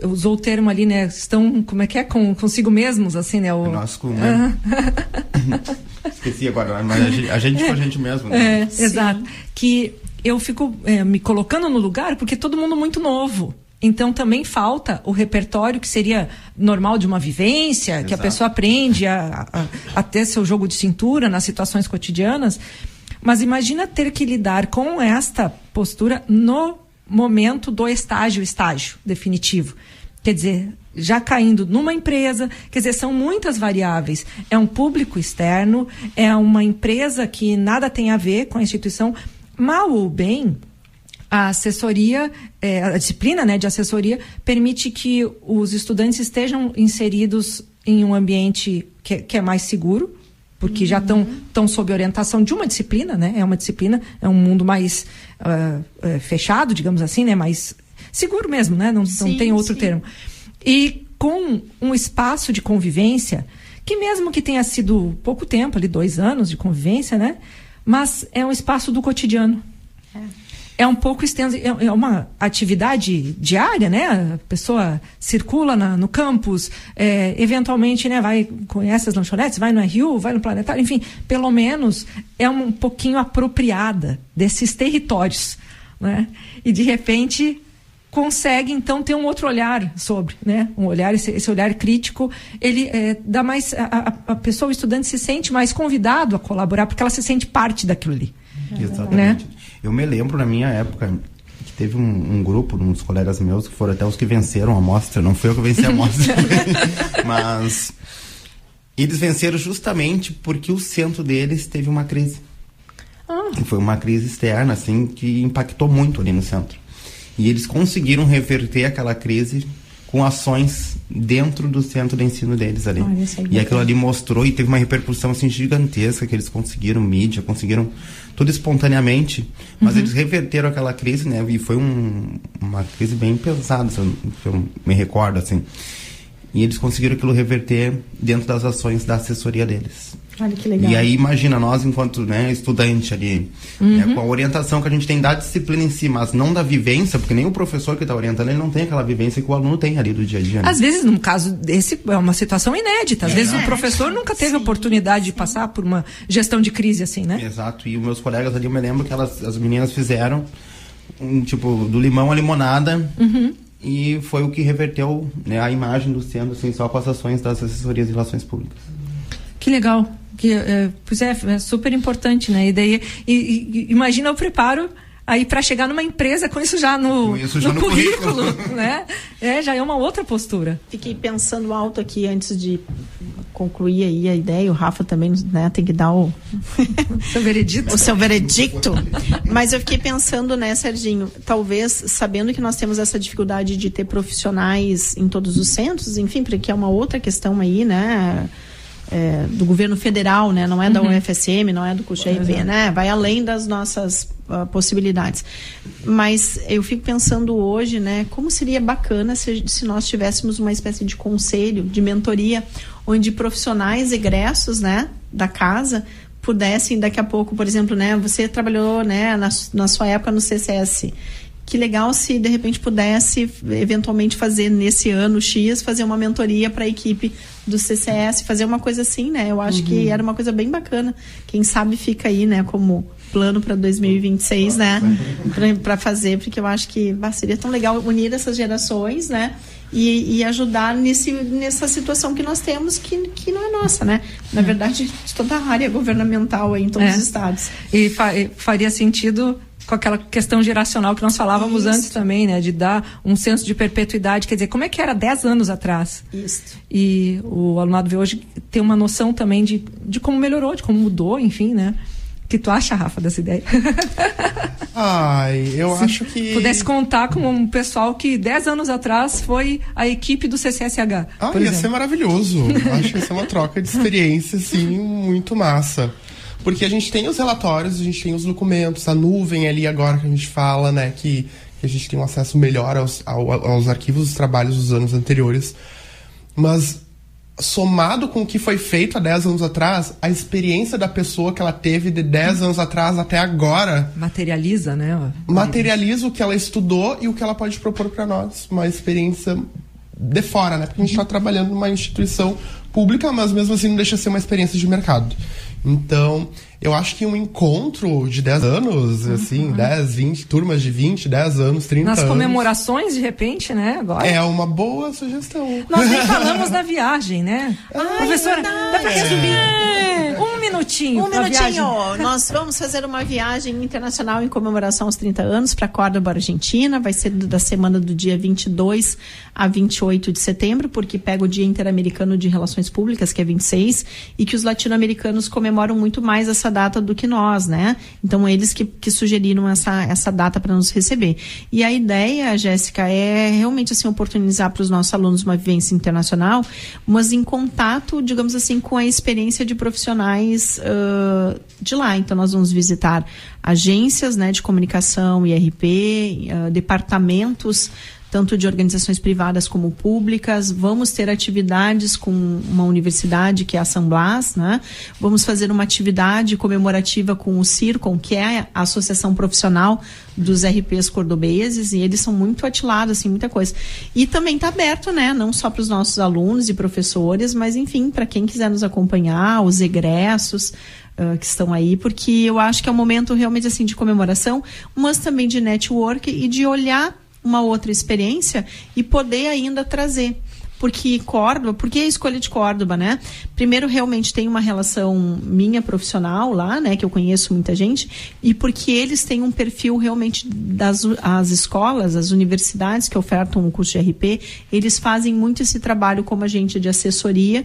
usou o termo ali, né, estão, como é que é, consigo mesmos, assim, né? Nosso, né? Esqueci agora, mas a gente com a gente mesmo, né? Exato. Que eu fico me colocando no lugar, porque todo mundo muito novo. Então também falta o repertório que seria normal de uma vivência, exato, que a pessoa aprende a ter seu jogo de cintura nas situações cotidianas. Mas imagina ter que lidar com esta postura no momento do estágio definitivo. Quer dizer, já caindo numa empresa, quer dizer, são muitas variáveis. É um público externo, é uma empresa que nada tem a ver com a instituição. Mal ou bem, a assessoria, a disciplina, né, de assessoria permite que os estudantes estejam inseridos em um ambiente que é mais seguro, porque já estão sob orientação de uma disciplina, né? É uma disciplina, é um mundo mais fechado, digamos assim, né? Mais seguro mesmo, né? Não tem outro termo. E com um espaço de convivência, que mesmo que tenha sido pouco tempo, ali 2 anos de convivência, né? Mas é um espaço do cotidiano. É um pouco extenso, é uma atividade diária, né? A pessoa circula no campus, eventualmente, né, conhece as lanchonetes, vai no RU, vai no Planetário, enfim, pelo menos é um pouquinho apropriada desses territórios, né? E de repente consegue então ter um outro olhar sobre, né? Um olhar, esse olhar crítico, ele dá mais, a pessoa, o estudante se sente mais convidado a colaborar, porque ela se sente parte daquilo ali. Exatamente. Né? Eu me lembro, na minha época, que teve um grupo, uns colegas meus, que foram até os que venceram a amostra. Não fui eu que venci a amostra, mas eles venceram justamente porque o centro deles teve uma crise. E foi uma crise externa, assim, que impactou muito ali no centro. E eles conseguiram reverter aquela crise com ações dentro do centro de ensino deles ali. E aquilo ali mostrou, e teve uma repercussão assim gigantesca, que eles conseguiram mídia, conseguiram tudo espontaneamente, mas eles reverteram aquela crise, né? E foi uma crise bem pesada, se eu me recordo, assim. E eles conseguiram aquilo reverter dentro das ações da assessoria deles. Olha que legal. E aí, imagina, nós enquanto, né, estudante ali, né, com a orientação que a gente tem da disciplina em si, mas não da vivência, porque nem o professor que está orientando, ele não tem aquela vivência que o aluno tem ali do dia a dia. Né? Às vezes, no caso desse, é uma situação inédita. Às vezes o professor nunca teve a oportunidade de passar por uma gestão de crise assim, né? Exato. E os meus colegas ali, eu me lembro que as meninas fizeram, tipo, do limão à limonada, e foi o que reverteu, né, a imagem do centro, assim, só com as ações das assessorias de relações públicas. Que legal. Pois é super importante, né? E daí, imagina o preparo aí para chegar numa empresa com isso já no currículo, né? Já é uma outra postura. Fiquei pensando alto aqui antes de concluir aí a ideia. O Rafa também, né, tem que dar o seu veredito. O seu veredicto. Mas eu fiquei pensando, né, Serginho, talvez sabendo que nós temos essa dificuldade de ter profissionais em todos os centros, enfim, porque é uma outra questão aí, né? Do governo federal, né? Não é da UFSM, não é do CUXEP, né? Vai além das nossas possibilidades. Mas eu fico pensando hoje, né? Como seria bacana se nós tivéssemos uma espécie de conselho, de mentoria, onde profissionais egressos, né, da casa pudessem daqui a pouco, por exemplo, né? Você trabalhou, né, na sua época no CCS. Que legal se de repente pudesse eventualmente fazer nesse ano X, fazer uma mentoria para a equipe do CCS, fazer uma coisa assim, né? Eu acho que era uma coisa bem bacana. Quem sabe fica aí, né, como plano para 2026, né? Para fazer, porque eu acho que seria tão legal unir essas gerações, né? E ajudar nessa situação que nós temos, que não é nossa, né? Na verdade, de toda a área governamental aí em todos os estados. E faria sentido com aquela questão geracional que nós falávamos antes também, né? De dar um senso de perpetuidade. Quer dizer, como é que era 10 anos atrás? Isso. E o alunado vê hoje tem uma noção também de como melhorou, de como mudou, enfim, né? O que tu acha, Rafa, dessa ideia? Eu acho que... pudesse contar com um pessoal que 10 anos atrás foi a equipe do CCSH. Ia ser maravilhoso. Acho que ia ser uma troca de experiência, assim, muito massa. Porque a gente tem os relatórios, a gente tem os documentos, a nuvem ali agora que a gente fala, né, que a gente tem um acesso melhor aos arquivos dos trabalhos dos anos anteriores. Mas, somado com o que foi feito há 10 anos atrás, a experiência da pessoa que ela teve de 10 anos atrás até agora... materializa, né? Materializa o que ela estudou e o que ela pode propor para nós. Uma experiência de fora, né? Porque a gente está trabalhando numa instituição pública, mas mesmo assim não deixa de ser uma experiência de mercado. Então, eu acho que um encontro de 10 anos, assim, 10, 20, turmas de 20, 10 anos, 30 anos... nas comemorações, de repente, né? Agora. É uma boa sugestão. Nós nem falamos da viagem, né? Professora, dá pra resumir um minutinho. Nós vamos fazer uma viagem internacional em comemoração aos 30 anos para Córdoba, Argentina. Vai ser da semana do dia 22 a 28 de setembro, porque pega o Dia Interamericano de Relações Relações Públicas, que é 26, e que os latino-americanos comemoram muito mais essa data do que nós, né? Então, eles que sugeriram essa data para nos receber. E a ideia, Jéssica, é realmente assim, oportunizar para os nossos alunos uma vivência internacional, mas em contato, digamos assim, com a experiência de profissionais de lá. Então, nós vamos visitar agências, né, de comunicação, IRP, departamentos, tanto de organizações privadas como públicas. Vamos ter atividades com uma universidade, que é a San Blas, né? Vamos fazer uma atividade comemorativa com o CIRCOM, que é a Associação Profissional dos RPs cordobeses, e eles são muito atilados, assim, muita coisa. E também está aberto, né? Não só para os nossos alunos e professores, mas, enfim, para quem quiser nos acompanhar, os egressos, que estão aí, porque eu acho que é um momento realmente assim de comemoração, mas também de network e de olhar uma outra experiência e poder ainda trazer. Porque Córdoba, por que a escolha de Córdoba, né? Primeiro, realmente tem uma relação minha profissional lá, né? Que eu conheço muita gente, e porque eles têm um perfil realmente as escolas, as universidades que ofertam o curso de RP, eles fazem muito esse trabalho como agente de assessoria,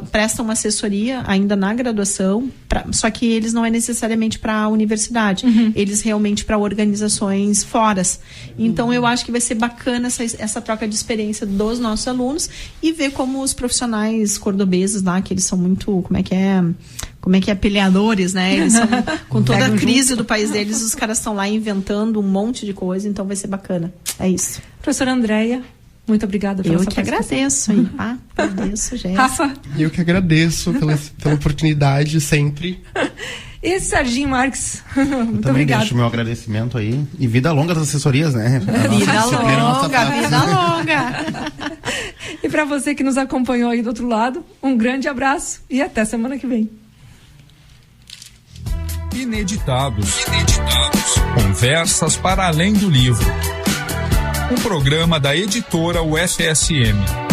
prestam uma assessoria ainda na graduação, só que eles não é necessariamente para a universidade, eles realmente para organizações fora. Então, eu acho que vai ser bacana essa troca de experiência dos nossos alunos e ver como os profissionais cordobeses lá, que eles são muito, como é que é, peleadores, né? Eles são, com toda a crise do país deles, os caras estão lá inventando um monte de coisa, então vai ser bacana. É isso. Professora Andréia, muito obrigada pela sua participação. Eu que agradeço. Agradeço, Jéssica. Rafa? Eu que agradeço pela oportunidade sempre. E Serginho Marques, muito também obrigado. Deixo o meu agradecimento aí. E vida longa das assessorias, né? Vida longa. E para você que nos acompanhou aí do outro lado, um grande abraço e até semana que vem. Ineditados. Conversas para além do livro. Um programa da editora UFSM.